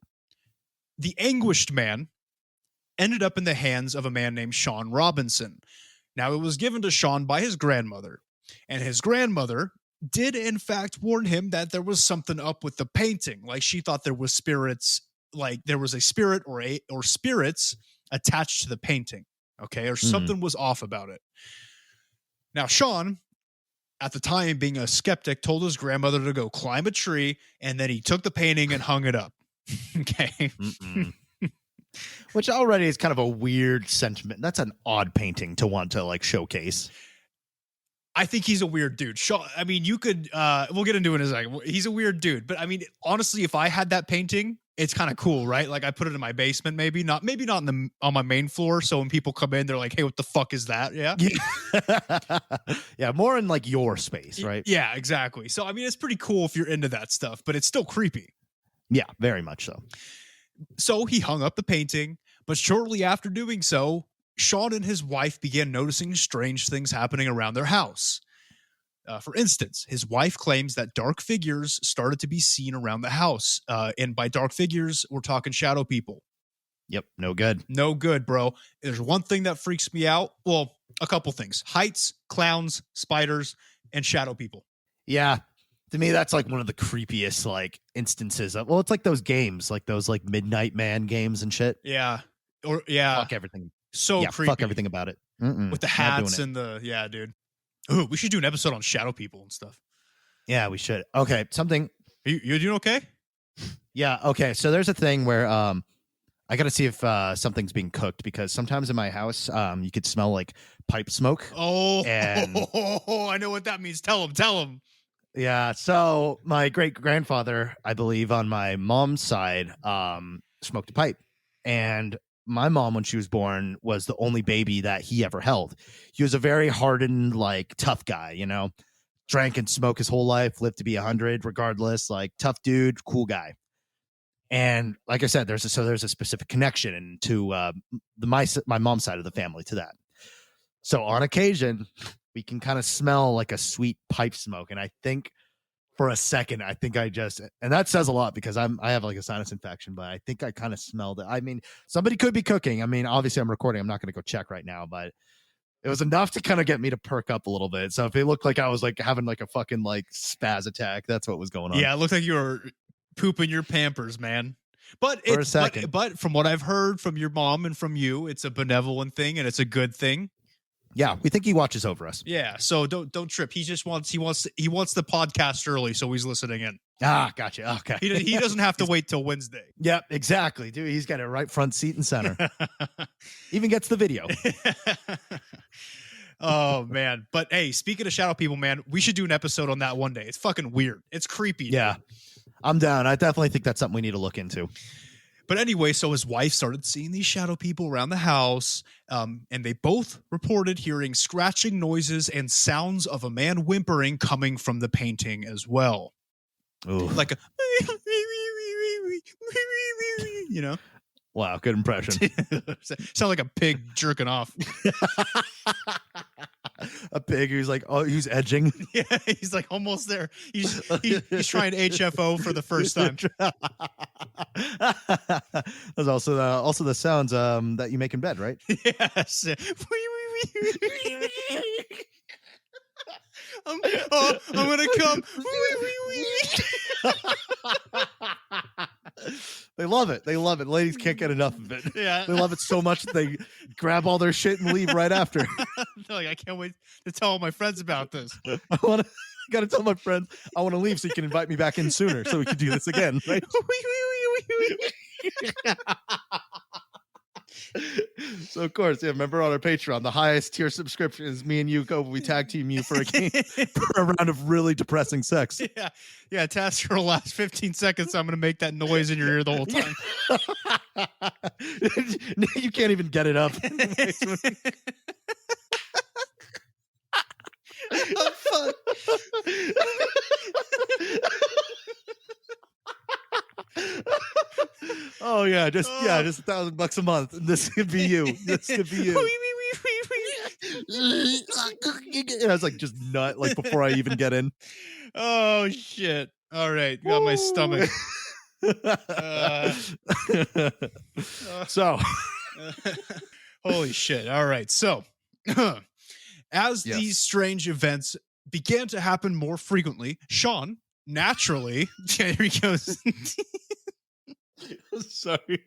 the Anguished Man ended up in the hands of a man named Sean Robinson. Now, it was given to Sean by his grandmother, and his grandmother did, in fact, warn him that there was something up with the painting. Like, she thought there was spirits, like there was a spirit or spirits attached to the painting, okay? Or something was off about it. Now, Sean, at the time being a skeptic, told his grandmother to go climb a tree, and then he took the painting and hung it up. Okay. Which already is kind of a weird sentiment. That's an odd painting to want to like showcase. I think he's a weird dude. I mean, you could, we'll get into it in a second. He's a weird dude, but I mean, honestly, if I had that painting, it's kind of cool, right? Like I put it in my basement, maybe not on my main floor. So when people come in, they're like, hey, what the fuck is that? Yeah. Yeah. More in like your space, right? Yeah, exactly. So, I mean, it's pretty cool if you're into that stuff, but it's still creepy. Yeah, very much so. So he hung up the painting, but shortly after doing so, Sean and his wife began noticing strange things happening around their house. For instance, his wife claims that dark figures started to be seen around the house. And by dark figures, we're talking shadow people. Yep, no good. No good, bro. There's one thing that freaks me out. Well, a couple things. Heights, clowns, spiders, and shadow people. Yeah. To me, that's like one of the creepiest like instances of, well, it's like those games, like those like Midnight Man games and shit. Yeah. Or yeah. Fuck everything. So creepy. Fuck everything about it. With the hats and the, yeah, dude. Ooh, we should do an episode on shadow people and stuff. Yeah, we should. Okay. Something. You doing okay? Yeah. Okay. So there's a thing where, I got to see if something's being cooked because sometimes in my house, you could smell like pipe smoke. Oh, And I know what that means. Tell him. yeah. So my great grandfather, I believe, on my mom's side, smoked a pipe, and my mom, when she was born, was the only baby that he ever held. He was a very hardened, like tough guy, drank and smoked his whole life, lived to be 100, regardless. Like tough dude, cool guy. And like I said, there's a specific connection to my mom's side of the family to that. So on occasion, we can kind of smell like a sweet pipe smoke, and I think for a second, and that says a lot because I have like a sinus infection, but I think I kind of smelled it. I mean, somebody could be cooking. I mean, obviously I'm recording. I'm not going to go check right now, but it was enough to kind of get me to perk up a little bit. So if it looked like I was like having like a fucking like spaz attack, that's what was going on. Yeah, it looked like you were pooping your Pampers, man. But for a second. But from what I've heard from your mom and from you, it's a benevolent thing and it's a good thing. Yeah, we think he watches over us. Yeah, so don't trip. He wants the podcast early, so he's listening in. Ah, gotcha. Okay. He doesn't have to wait till Wednesday. Yep, exactly, dude. He's got it right front seat and center. Even gets the video. Oh man. But hey, speaking of shadow people, man, we should do an episode on that one day. It's fucking weird. It's creepy. Yeah. I'm down. I definitely think that's something we need to look into. But anyway, so his wife started seeing these shadow people around the house, and they both reported hearing scratching noises and sounds of a man whimpering coming from the painting as well. Ooh. Like a, Wow, good impression. Sound like a pig jerking off. A pig who's like, oh, who's edging. Yeah, he's like almost there. He's trying HFO for the first time. There's also the sounds that you make in bed, right? Yes. I'm gonna come. They love it. Ladies can't get enough of it. Yeah, they love it so much that they grab all their shit and leave right after. They're like, I can't wait to tell all my friends about this. Gotta tell my friends I want to leave so you can invite me back in sooner so we can do this again, right? So of course, yeah. Remember on our Patreon, the highest tier subscription is me and you go. We tag team you for a game, for a round of really depressing sex. Yeah. Task for the last 15 seconds. I'm gonna make that noise in your ear the whole time. You can't even get it up. Oh, fuck. Oh yeah, just $1,000 a month. This could be you. This could be you. I was like just nut like before I even get in. Oh shit! All right, got my stomach. So, holy shit! All right, so as these strange events began to happen more frequently, Sean naturally, here he goes. Sorry.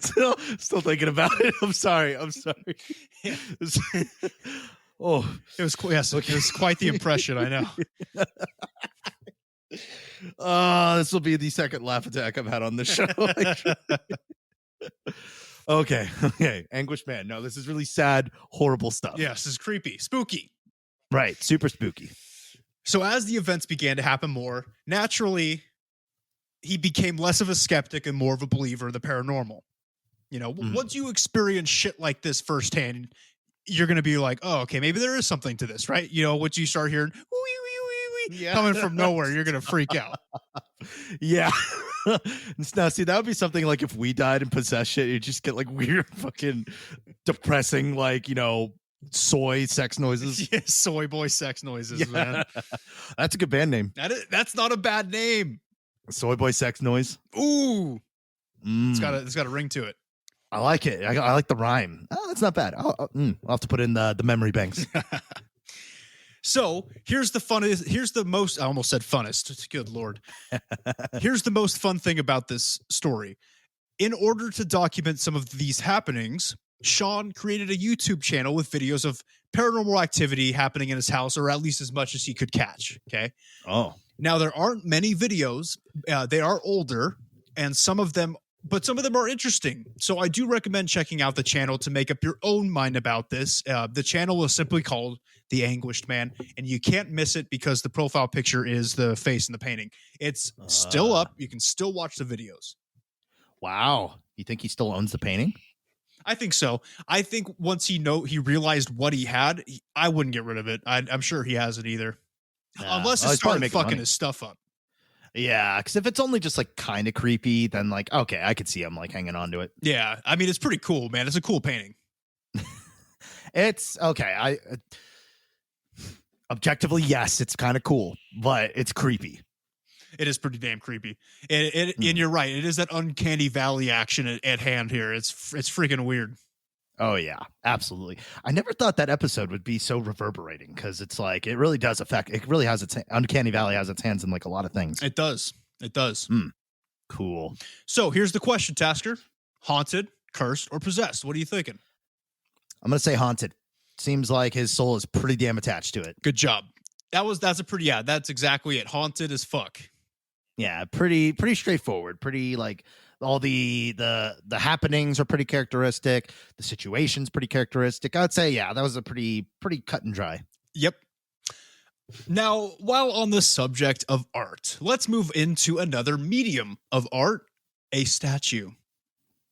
Still thinking about it. I'm sorry. Yeah. Oh, it was it was quite the impression. I know. This will be the second laugh attack I've had on this show. Okay. Anguished man. No, this is really sad, horrible stuff. Yes, this is creepy, spooky. Right, super spooky. So as the events began to happen more, naturally, he became less of a skeptic and more of a believer in the paranormal. Once you experience shit like this firsthand, you're going to be like, oh, okay, maybe there is something to this, right? Once you start hearing coming from nowhere, you're going to freak out. Yeah. Now, see, that would be something like if we died and possessed shit, you just get like weird fucking depressing, like, soy sex noises. Yeah, soy boy sex noises, man. That's a good band name. That's not a bad name. Soy boy sex noise. Ooh. It's got a ring to it. I like it. I like the rhyme. Oh, that's not bad. I'll have to put in the memory banks. So here's the most, I almost said funnest. Good Lord. Here's the most fun thing about this story. In order to document some of these happenings, Sean created a YouTube channel with videos of paranormal activity happening in his house, or at least as much as he could catch. Okay. Oh. Now, there aren't many videos. They are older, and some of them but some of them are interesting. So I do recommend checking out the channel to make up your own mind about this. The channel is simply called The Anguished Man, and you can't miss it because the profile picture is the face in the painting. It's still up. You can still watch the videos. Wow. You think he still owns the painting? I think so. I think once he realized what he had, I wouldn't get rid of it. I'm sure he hasn't either. Unless it started fucking his stuff up. Yeah, because if it's only just like kind of creepy, then like, okay, I could see him like hanging on to it. Yeah, I mean, it's pretty cool, man. It's a cool painting. It's okay. Objectively, yes, it's kind of cool, but it's creepy. It is pretty damn creepy. And you're right. It is that uncanny valley action at hand here. It's freaking weird. Oh yeah, absolutely. I never thought that episode would be so reverberating because it's like it really does affect. It really has its uncanny valley has its hands in like a lot of things. It does. It does. Cool. So here's the question, Tasker: haunted, cursed, or possessed? What are you thinking? I'm gonna say haunted. Seems like his soul is pretty damn attached to it. Good job. That's exactly it. Haunted as fuck. Yeah, pretty straightforward. Pretty like all the happenings are pretty characteristic. The situation's pretty characteristic. I'd say yeah, that was a pretty cut and dry. Yep. Now, while on the subject of art, let's move into another medium of art, a statue.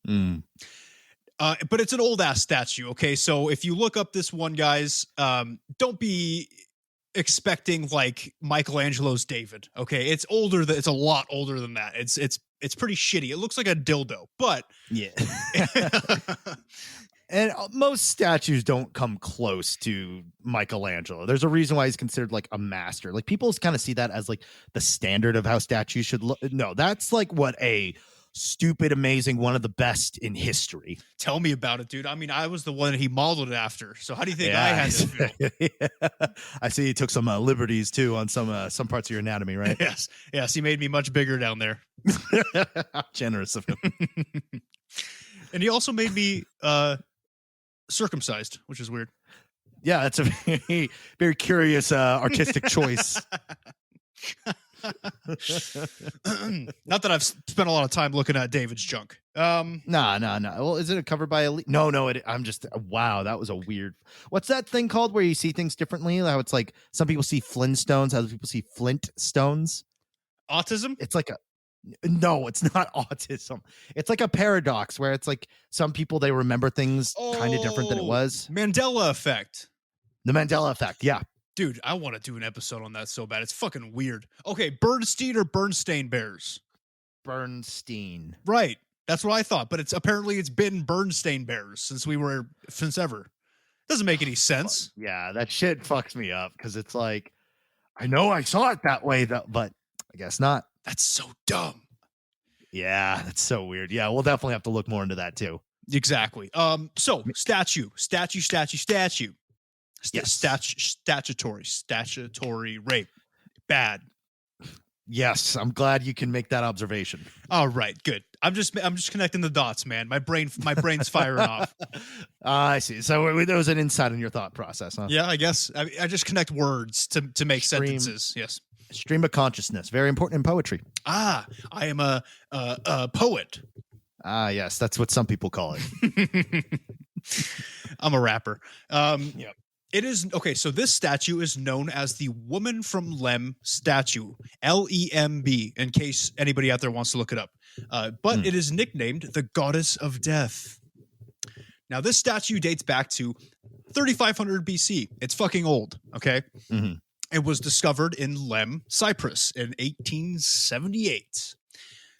But it's an old ass statue. Okay, so if you look up this one, guys, don't be expecting like Michelangelo's David. Okay, it's older. It's a lot older than that. It's pretty shitty. It looks like a dildo, but yeah. And most statues don't come close to Michelangelo. There's a reason why he's considered like a master. Like people kind of see that as like the standard of how statues should look. No, that's like what a stupid, amazing, one of the best in history. Tell me about it, dude. I mean, I was the one he modeled it after. So how do you think I had to feel? Yeah. I see you took some liberties too on some parts of your anatomy, right? Yes. He made me much bigger down there. How generous of him. And he also made me circumcised, which is weird. Yeah, that's a very, very curious artistic choice. Not that I've spent a lot of time looking at David's junk. No. Well, is it covered by elite? No. I'm just wow. That was a weird. What's that thing called where you see things differently? How it's like some people see Flintstones, other people see Flint stones. Autism? It's like no, it's not autism. It's like a paradox where it's like some people they remember things kind of different than it was. Mandela effect. The Mandela effect. Yeah. Dude, I want to do an episode on that so bad. It's fucking weird. Okay, Bernstein or Bernstein Bears? Bernstein. Right. That's what I thought. But it's been Bernstein Bears since ever. Doesn't make any sense. Yeah, that shit fucks me up because it's like, I know I saw it that way, but I guess not. That's so dumb. Yeah, that's so weird. Yeah, we'll definitely have to look more into that too. Exactly. So statue. Yes. Statutory rape. Bad. Yes, I'm glad you can make that observation. All right, good. I'm just connecting the dots, man. My brain's firing off. I see. So there was an insight in your thought process, huh? Yeah, I guess. I just connect words to make sentences. Yes. Stream of consciousness, very important in poetry. I am a poet. Yes, that's what some people call it. I'm a rapper. Yep. It is okay. So this statue is known as the Woman from Lem statue, LEMB, in case anybody out there wants to look it up. But it is nicknamed the Goddess of Death. Now, this statue dates back to 3500 BC. It's fucking old. Okay. Mm-hmm. It was discovered in Lem, Cyprus in 1878.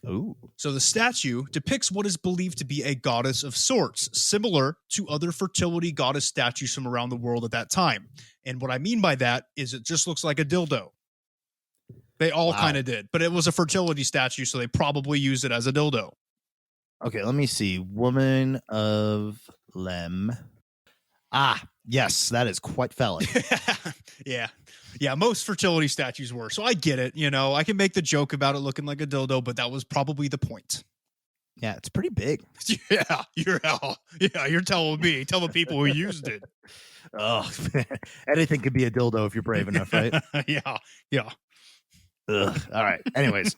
Ooh. So the statue depicts what is believed to be a goddess of sorts, similar to other fertility goddess statues from around the world at that time. And what I mean by that is it just looks like a dildo. They all kind of did, but it was a fertility statue, so they probably used it as a dildo. Okay, let me see. Woman of Lem. Yes, that is quite phallic. Yeah, most fertility statues were. So I get it. You know, I can make the joke about it looking like a dildo, but that was probably the point. Yeah, it's pretty big. Yeah, you're telling me. Tell the people who used it. Oh, man. Anything could be a dildo if you're brave enough, right? Yeah. Ugh. All right. Anyways.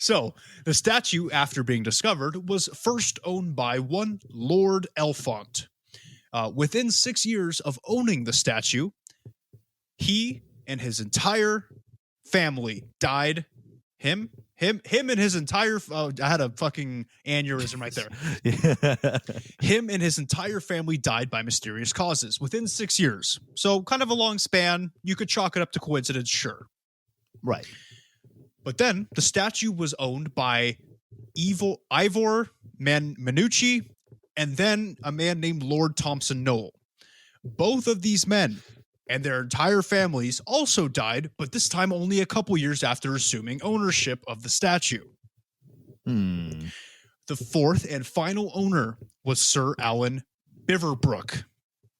So the statue, after being discovered, was first owned by one Lord Elfont. Within 6 years of owning the statue, he and his entire family died. Him and his entire I had a fucking aneurysm right there. Yeah. Him and his entire family died by mysterious causes within 6 years. So kind of a long span. You could chalk it up to coincidence, sure. Right. But then the statue was owned by Ivor Minucci and then a man named Lord Thompson Knoll. Both of these men and their entire families also died, but this time only a couple years after assuming ownership of the statue. The fourth and final owner was Sir Alan Biverbrook.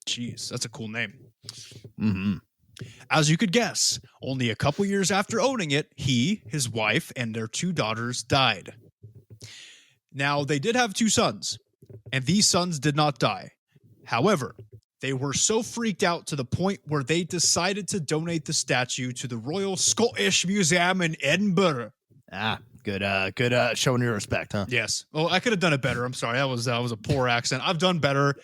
Jeez, that's a cool name. Mm-hmm. As you could guess, only a couple years after owning it, he, his wife, and their 2 daughters died. Now, they did have 2 sons, and these sons did not die. However, they were so freaked out to the point where they decided to donate the statue to the Royal Scottish Museum in Edinburgh. Good showing your respect, huh? Yes. Oh, I could have done it better. I'm sorry. That was a poor accent. I've done better.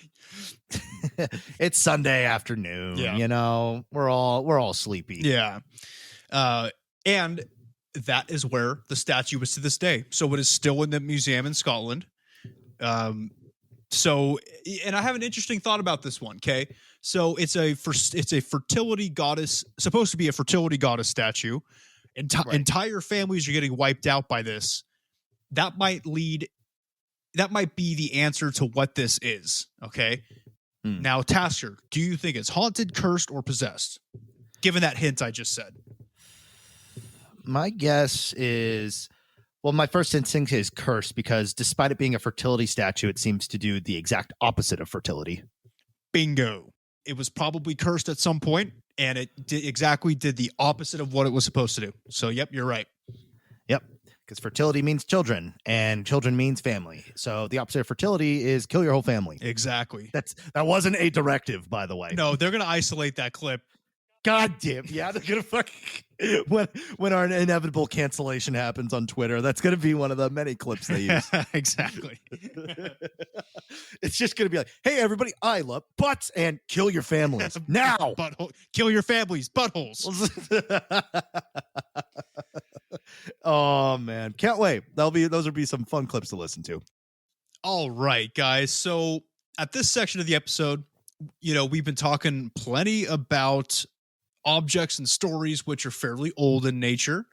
It's Sunday afternoon. Yeah. You know, we're all sleepy. Yeah. And that is where the statue is to this day. So it is still in the museum in Scotland. So, and I have an interesting thought about this one. Okay. So it's a fertility goddess, supposed to be a fertility goddess statue. Entire families are getting wiped out by this. That might be the answer to what this is. Okay. Now, Tasker, do you think it's haunted, cursed, or possessed? Given that hint I just said. My guess is, well, my first instinct is cursed because despite it being a fertility statue, it seems to do the exact opposite of fertility. Bingo. It was probably cursed at some point, and it did the opposite of what it was supposed to do. So, yep, you're right. Yep. Because fertility means children, and children means family. So the opposite of fertility is kill your whole family. Exactly. That wasn't a directive, by the way. No, they're going to isolate that clip. God damn. Yeah, they're going to fucking... When our inevitable cancellation happens on Twitter, that's going to be one of the many clips they use. Exactly. It's just going to be like, hey, everybody, I love butts and kill your families. Now! Kill your families, buttholes. Oh, man. Can't wait. Those will be some fun clips to listen to. All right, guys. So at this section of the episode, we've been talking plenty about objects and stories which are fairly old in nature,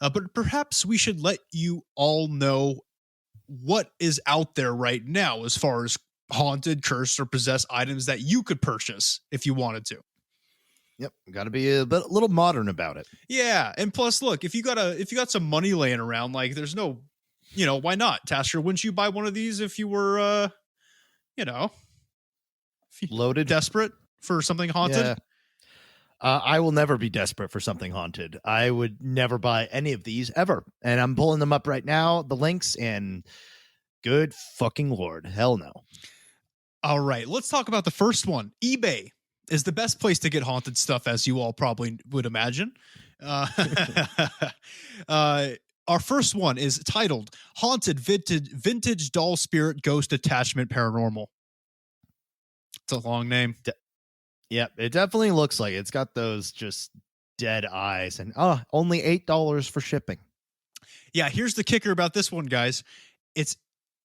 but perhaps we should let you all know what is out there right now as far as haunted, cursed, or possessed items that you could purchase if you wanted to. Yep, got to be a little modern about it. Yeah, and plus, look, if you got some money laying around, like there's no, why not, Tasker? Wouldn't you buy one of these if you were, loaded, desperate for something haunted? Yeah. I will never be desperate for something haunted. I would never buy any of these ever. And I'm pulling them up right now, the links, and good fucking Lord, hell no. All right, let's talk about the first one. eBay is the best place to get haunted stuff, as you all probably would imagine. Our first one is titled Haunted Vintage Doll Spirit Ghost Attachment Paranormal. It's a long name. Yep, it definitely looks like it. It's got those just dead eyes, and only $8 for shipping. Yeah, here's the kicker about this one, guys. It's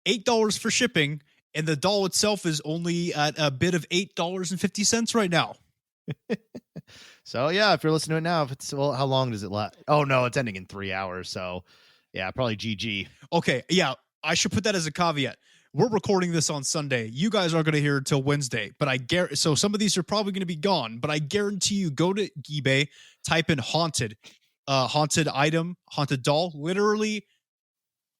$8 for shipping, and the doll itself is only at a bid of $8.50 right now. So yeah, if you're listening to it now, how long does it last? Oh no, it's ending in 3 hours. So yeah, probably GG. Okay, yeah, I should put that as a caveat. We're recording this on Sunday. You guys aren't going to hear it till Wednesday, but so some of these are probably going to be gone, but I guarantee you go to eBay, type in haunted item, haunted doll, literally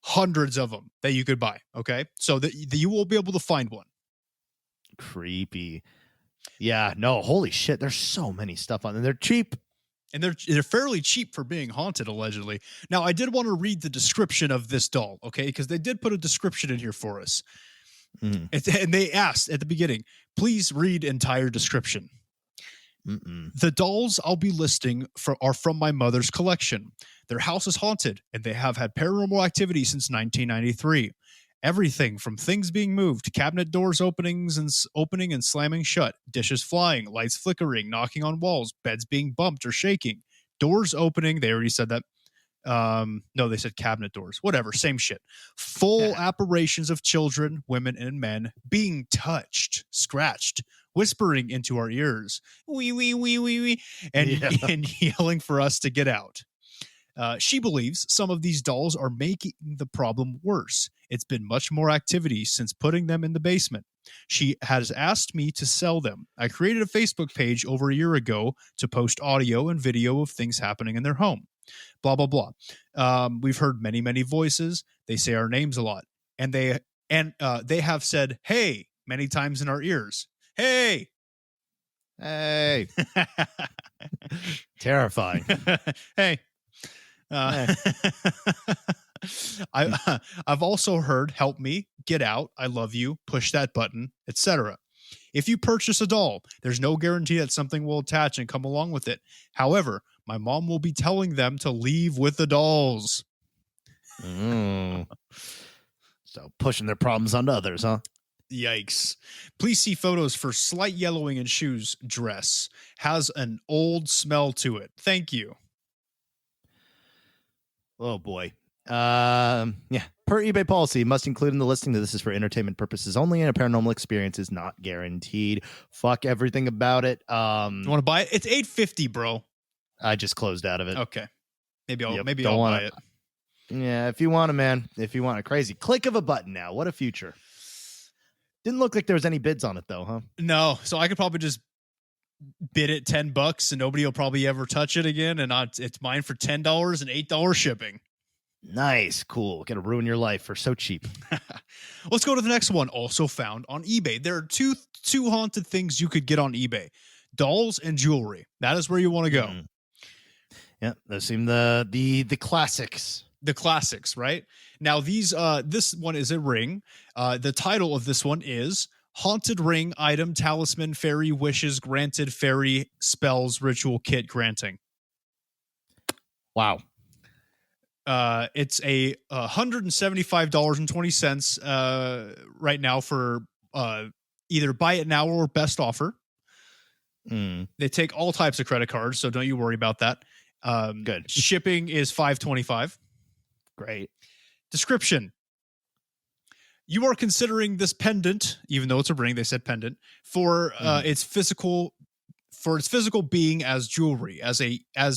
hundreds of them that you could buy. Okay. So that you will be able to find one. Creepy. Yeah, no, holy shit. There's so many stuff on them. They're cheap. And they're fairly cheap for being haunted, allegedly. Now, I did want to read the description of this doll, okay? Because they did put a description in here for us. And they asked at the beginning, please read entire description. The dolls I'll be listing are from my mother's collection. Their house is haunted, and they have had paranormal activity since 1993. Everything from things being moved, cabinet doors opening and slamming shut, dishes flying, lights flickering, knocking on walls, beds being bumped or shaking, doors opening. They already said that. No, they said cabinet doors. Whatever, same shit. Full apparitions of children, women, and men being touched, scratched, whispering into our ears, wee wee wee wee wee, and yelling for us to get out. She believes some of these dolls are making the problem worse. It's been much more activity since putting them in the basement. She has asked me to sell them. I created a Facebook page over a year ago to post audio and video of things happening in their home. Blah, blah, blah. We've heard many, many voices. They say our names a lot. And they have said, hey, many times in our ears. Hey. Hey. Terrifying. Hey. I've also heard help me, get out, I love you, push that button, etc. If you purchase a doll, there's no guarantee that something will attach and come along with it. However, my mom will be telling them to leave with the dolls. So pushing their problems onto others, huh? Yikes. Please see photos for slight yellowing in shoes. Dress has an old smell to it. Thank you. Oh boy. Per eBay policy, must include in the listing that this is for entertainment purposes only, and a paranormal experience is not guaranteed. Fuck everything about it. You want to buy it? It's $8.50, bro. I just closed out of it. Okay. Maybe I'll buy it. Yeah, if you want it, man. If you want it. Crazy. Click of a button now. What a future. Didn't look like there was any bids on it though, huh? No. So I could probably just bid it $10 and nobody will probably ever touch it again. And it's mine for $10 and $8 shipping. Nice. Cool. Gonna ruin your life for so cheap. Let's go to the next one. Also found on eBay. There are two haunted things you could get on eBay: dolls and jewelry. That is where you want to go. Yeah, those seem the classics. The classics, right? Now this one is a ring. The title of this one is Haunted Ring Item Talisman Fairy Wishes Granted Fairy Spells Ritual Kit Granting. Wow. It's a $175.20 right now for either buy it now or best offer. They take all types of credit cards, so don't you worry about that. Good. Shipping is $5.25. Great. Description: you are considering this pendant, even though it's a ring, they said pendant, for its physical being as jewelry. As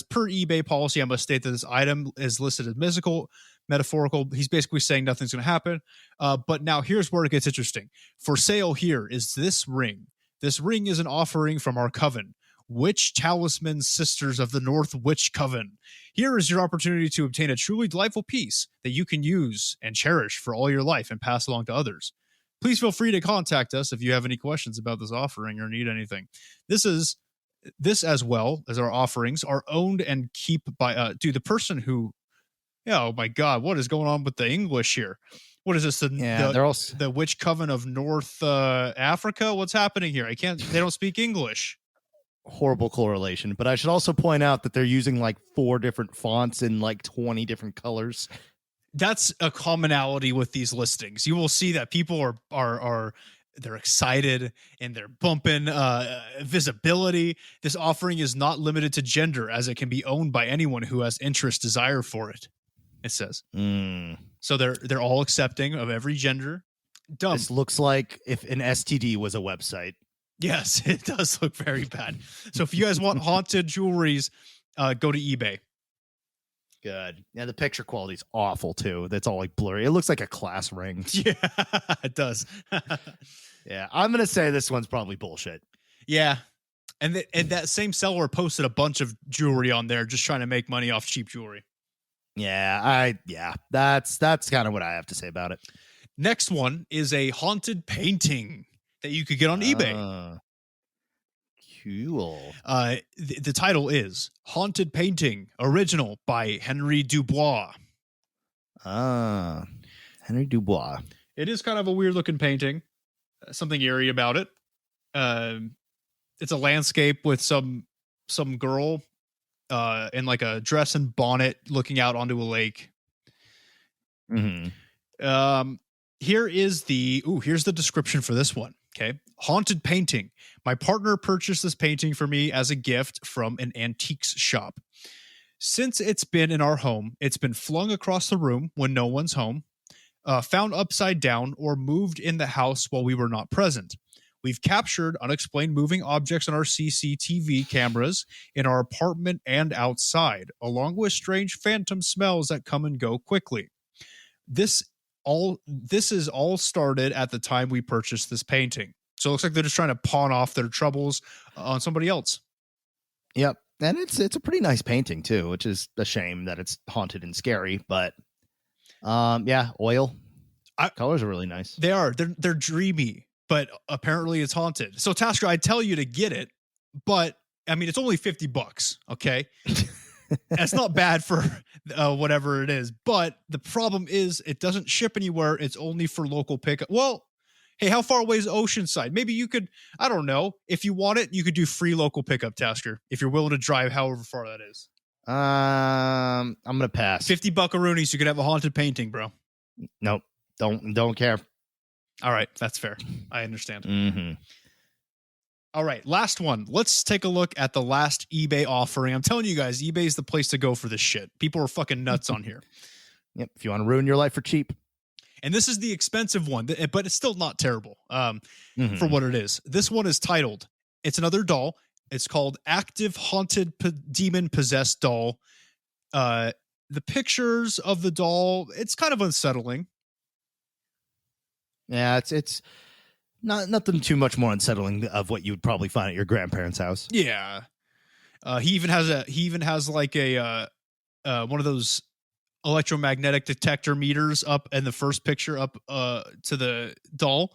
per eBay policy, I must state that this item is listed as mystical, metaphorical. He's basically saying nothing's going to happen. But now here's where it gets interesting. For sale here is this ring. This ring is an offering from our coven, Witch Talisman Sisters of the North Witch Coven. Here is your opportunity to obtain a truly delightful piece that you can use and cherish for all your life and pass along to others. Please feel free to contact us if you have any questions about this offering or need anything. This as well as our offerings are owned and keep by the person who, oh my God, what is going on with the English here? What is this? The Witch Coven of North Africa? What's happening here? They don't speak English. Horrible correlation, but I should also point out that they're using like 4 different fonts in like 20 different colors. That's a commonality with these listings. You will see that people are they're excited and they're bumping visibility. This offering is not limited to gender, as it can be owned by anyone who has interest, desire for it. It says. So they're all accepting of every gender. Dumb. This looks like if an STD was a website. Yes, it does look very bad. So if you guys want haunted jewelries, go to eBay. Good. Yeah, the picture quality is awful too. That's all like blurry. It looks like a class ring. Yeah, it does. Yeah, I'm gonna say this one's probably bullshit. Yeah, and that same seller posted a bunch of jewelry on there, just trying to make money off cheap jewelry. Yeah, that's kind of what I have to say about it. Next one is a haunted painting that you could get on eBay. Cool. The title is Haunted Painting, original by Henry Dubois. Henry Dubois. It is kind of a weird looking painting. Something eerie about it. It's a landscape with some girl in like a dress and bonnet looking out onto a lake. Here's the description for this one. Okay. Haunted painting. My partner purchased this painting for me as a gift from an antiques shop. Since it's been in our home, it's been flung across the room when no one's home, found upside down, or moved in the house while we were not present. We've captured unexplained moving objects on our CCTV cameras in our apartment and outside, along with strange phantom smells that come and go quickly. This is all started at the time we purchased this painting. So it looks like they're just trying to pawn off their troubles on somebody else. Yep. And it's a pretty nice painting too, which is a shame that it's haunted and scary, but oil. Colors are really nice. They are. They're dreamy, but apparently it's haunted. So Tasker, I'd tell you to get it, but I mean it's only $50, okay? That's not bad for whatever it is, but the problem is it doesn't ship anywhere. It's only for local pickup. Well, hey, how far away is Oceanside? Maybe you could, I don't know. If you want it, you could do free local pickup, Tasker, if you're willing to drive however far that is. I'm going to pass. 50 buckaroonies, you could have a haunted painting, bro. Nope. Don't care. All right. That's fair. I understand. Mm-hmm. All right, last one. Let's take a look at the last eBay offering. I'm telling you guys, eBay is the place to go for this shit. People are fucking nuts on here. Yep. If you want to ruin your life for cheap. And this is the expensive one, but it's still not terrible for what it is. This one is titled, it's another doll. It's called Active Haunted Demon Possessed Doll. The pictures of the doll, it's kind of unsettling. Yeah, it's nothing too much more unsettling of what you would probably find at your grandparents' house. Yeah. He even has like a one of those electromagnetic detector meters up in the first picture up to the doll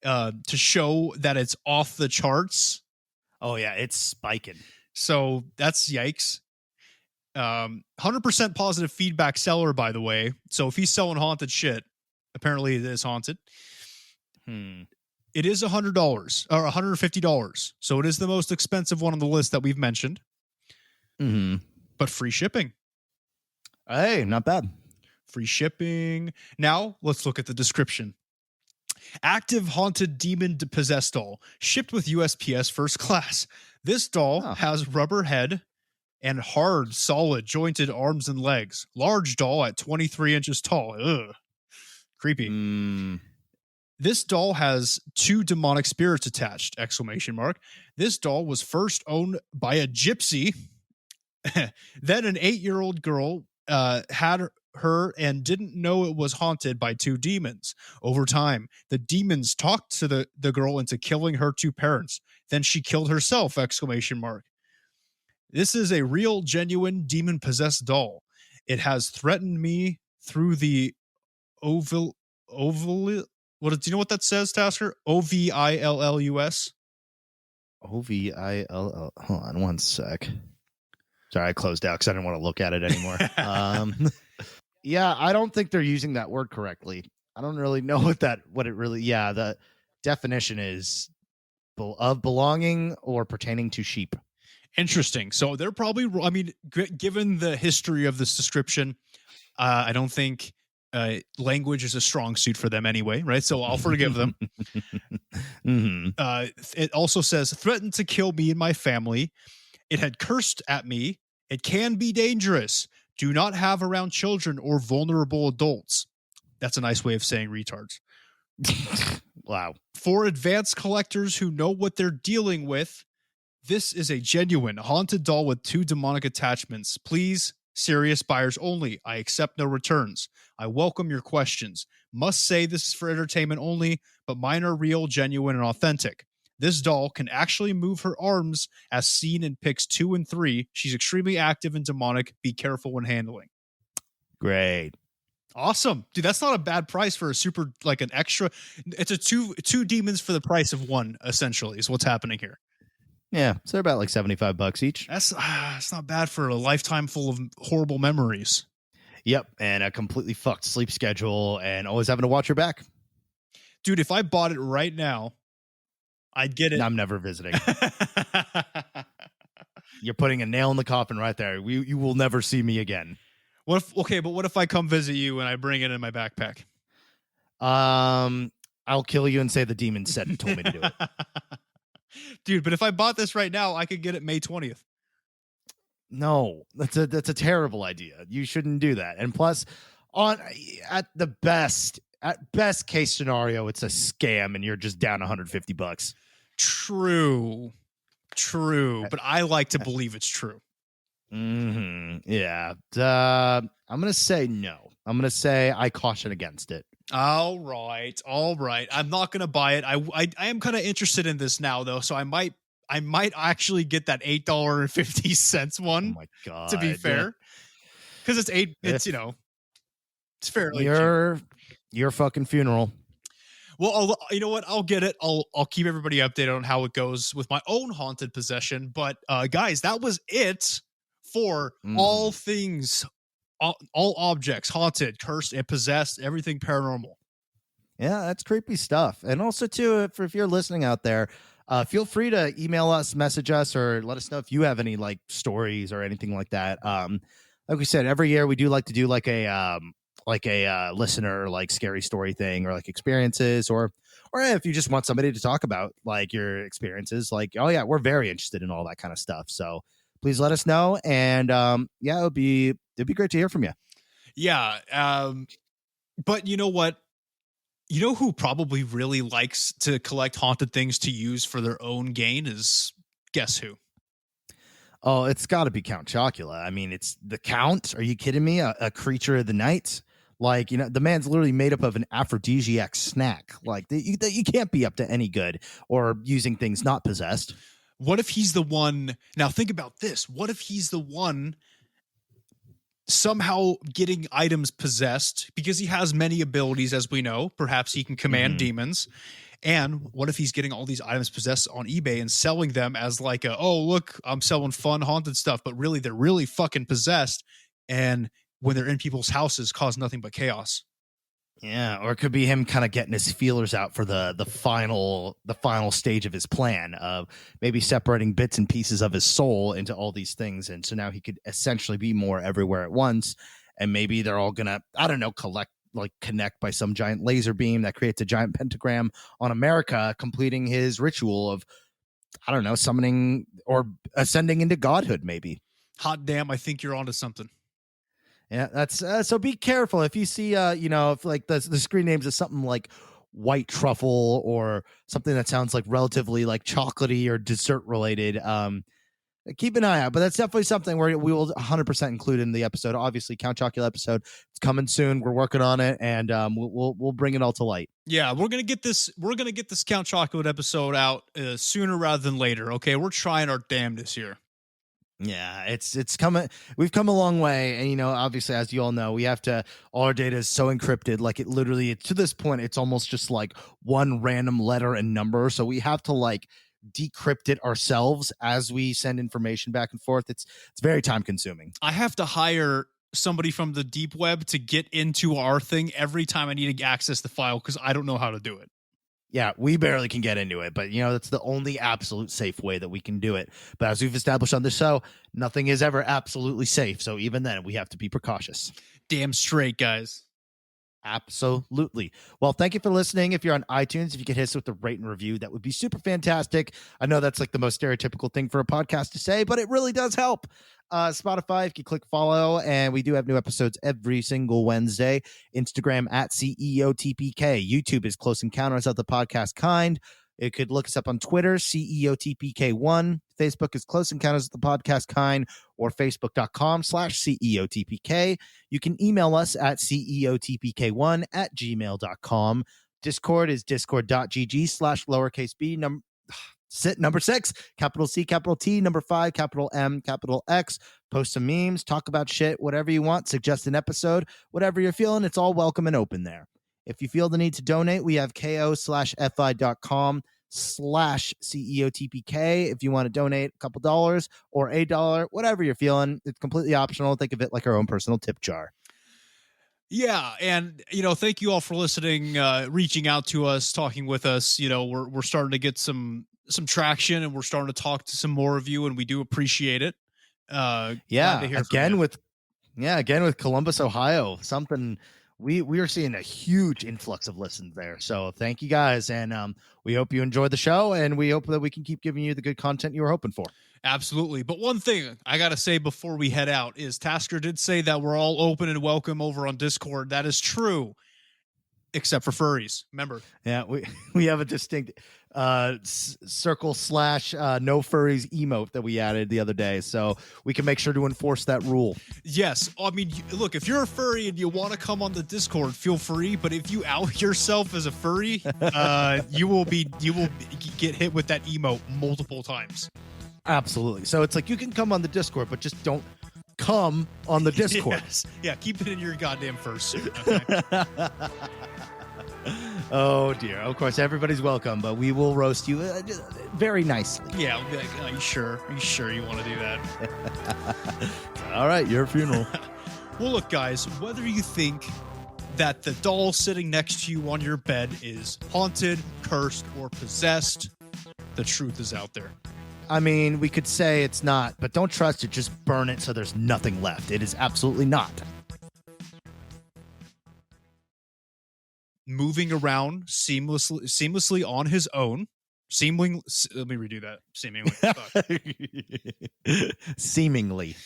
to show that it's off the charts. Oh yeah, it's spiking. So that's yikes. 100% positive feedback seller, by the way. So if he's selling haunted shit, apparently it is haunted. It is $100 or $150. So it is the most expensive one on the list that we've mentioned. But free shipping. Hey, not bad. Free shipping. Now let's look at the description. Active haunted demon possessed doll shipped with USPS first class. This doll has rubber head and hard, solid, jointed arms and legs. Large doll at 23 inches tall. Ugh. Creepy. This doll has 2 demonic spirits attached! ! This doll was first owned by a gypsy. Then an 8-year-old girl had her and didn't know it was haunted by 2 demons. Over time, the demons talked to the girl into killing her 2 parents. Then she killed herself! This is a real, genuine demon-possessed doll. It has threatened me through the oval. Do you know what that says, Tasker? OVILLUS. OVILL. Hold on one sec. Sorry, I closed out because I didn't want to look at it anymore. Yeah, I don't think they're using that word correctly. I don't really know what it really. Yeah, the definition is of belonging or pertaining to sheep. Interesting. So they're probably. I mean, given the history of this description, I don't think language is a strong suit for them anyway, right? So I'll forgive them. It also says threatened to kill me and my family. It had cursed at me. It can be dangerous. Do not have around children or vulnerable adults. That's a nice way of saying retards. Wow. For advanced collectors who know what they're dealing with, this is a genuine haunted doll with 2 demonic attachments. Please, serious buyers only. I accept no returns. I welcome your questions. Must say this is for entertainment only, but mine are real, genuine, and authentic. This doll can actually move her arms as seen in pics 2 and 3. She's extremely active and demonic. Be careful when handling. Great. Awesome. Dude, that's not a bad price for a super, like an extra. It's a two demons for the price of one, essentially, is what's happening here. Yeah, so they're about like $75 each. That's not bad for a lifetime full of horrible memories. Yep, and a completely fucked sleep schedule and always having to watch your back. Dude, if I bought it right now, I'd get it. I'm never visiting. You're putting a nail in the coffin right there. You will never see me again. What if I come visit you and I bring it in my backpack? I'll kill you and say the demon said and told me to do it. Dude, but if I bought this right now, I could get it May 20th. No, that's a terrible idea. You shouldn't do that. And plus, at best case scenario, it's a scam and you're just down $150. True, but I like to believe it's true. Yeah. I'm gonna say no. I'm gonna say I caution against it. All right. I'm not gonna buy it. I am kind of interested in this now though, so I might actually get that $8.50 one. Oh my god! To be fair, because it's eight. It's it's fairly your fucking funeral. Well, you know what? I'll get it. I'll keep everybody updated on how it goes with my own haunted possession. But guys, that was it for all things, all objects haunted, cursed, and possessed, everything paranormal. Yeah, that's creepy stuff. And also too, if you're listening out there, feel free to email us, message us, or let us know if you have any like stories or anything like that. Like we said, every year we do like to do like a listener like scary story thing or like experiences or if you just want somebody to talk about like your experiences, like, oh yeah, we're very interested in all that kind of stuff. So please let us know. And yeah, it'd be great to hear from you. Yeah. But you know what? You know who probably really likes to collect haunted things to use for their own gain is, guess who? Oh, it's got to be Count Chocula. I mean, it's the Count. Are you kidding me? A creature of the night? Like, you know, the man's literally made up of an aphrodisiac snack. Like, you can't be up to any good or using things not possessed. What if he's the one? Now, think about this. What if he's the one somehow getting items possessed because he has many abilities, as we know? Perhaps he can command demons. And what if he's getting all these items possessed on eBay and selling them as like oh, look, I'm selling fun haunted stuff, but really they're really fucking possessed. And when they're in people's houses, cause nothing but chaos. Yeah, or it could be him kind of getting his feelers out for the final stage of his plan of maybe separating bits and pieces of his soul into all these things. And so now he could essentially be more everywhere at once. And maybe they're all gonna, I don't know, connect by some giant laser beam that creates a giant pentagram on America, completing his ritual of, I don't know, summoning or ascending into godhood, maybe. Hot damn, I think you're onto something. Yeah, that's so be careful if you see, if like the screen names is something like white truffle or something that sounds like relatively like chocolatey or dessert related. Keep an eye out, but that's definitely something where we will 100% include in the episode. Obviously, Count Chocula episode, it's coming soon. We're working on it, and we'll bring it all to light. Yeah, we're gonna get this Count Chocula episode out sooner rather than later. Okay, we're trying our damnedest here. Yeah, it's coming. We've come a long way, and obviously, as you all know, we have to. All our data is so encrypted, like it literally to this point, it's almost just like one random letter and number. So we have to like decrypt it ourselves as we send information back and forth. It's very time consuming. I have to hire somebody from the deep web to get into our thing every time I need to access the file because I don't know how to do it. Yeah, we barely can get into it, but that's the only absolute safe way that we can do it. But as we've established on this show, nothing is ever absolutely safe. So even then, we have to be precautious. Damn straight, guys. Absolutely. Well, thank you for listening. If you're on iTunes, if you could hit us with a rate and review, that would be super fantastic. I know that's like the most stereotypical thing for a podcast to say, but it really does help. Spotify, if you click follow, and we do have new episodes every single Wednesday. Instagram at CEOTPK. YouTube is Close Encounters of the Podcast Kind. You could look us up on Twitter, CEOTPK1. Facebook is Close Encounters of the Podcast Kind, or facebook.com/CEOTPK. You can email us at CEOTPK1@gmail.com. Discord is discord.gg/lowercase b. Number 6, capital C, capital T, number 5, capital M, capital X. Post some memes, talk about shit, whatever you want. Suggest an episode, whatever you're feeling. It's all welcome and open there. If you feel the need to donate, we have ko/fi.com/CEOTPK. If you want to donate a couple dollars or $1, whatever you're feeling, it's completely optional. Think of it like our own personal tip jar. Yeah, and thank you all for listening, reaching out to us, talking with us. We're starting to get some some traction, and we're starting to talk to some more of you, and we do appreciate it. Glad to hear again from you. with Columbus, Ohio, something we are seeing a huge influx of listens there. So thank you guys, and we hope you enjoy the show, and we hope that we can keep giving you the good content you were hoping for. Absolutely. But one thing I got to say before we head out is Tasker did say that we're all open and welcome over on Discord. That is true, except for furries. Remember? Yeah, we have a distinct circle / no furries emote that we added the other day, so we can make sure to enforce that rule. Yes. I mean, look, if you're a furry and you want to come on the Discord, feel free. But if you out yourself as a furry, you will get hit with that emote multiple times. Absolutely. So it's like you can come on the Discord, but just don't come on the Discord. Yes. Yeah, keep it in your goddamn fursuit. Okay? Oh dear. Of course, everybody's welcome, but we will roast you very nicely. Yeah. I'll be like, are you sure? Are you sure you want to do that? All right, your funeral. Well, look, guys, whether you think that the doll sitting next to you on your bed is haunted, cursed, or possessed, the truth is out there. I mean, we could say it's not, but don't trust it. Just burn it so there's nothing left. It is absolutely not. Moving around seamlessly on his own. Let me redo that. Seemingly. Seemingly.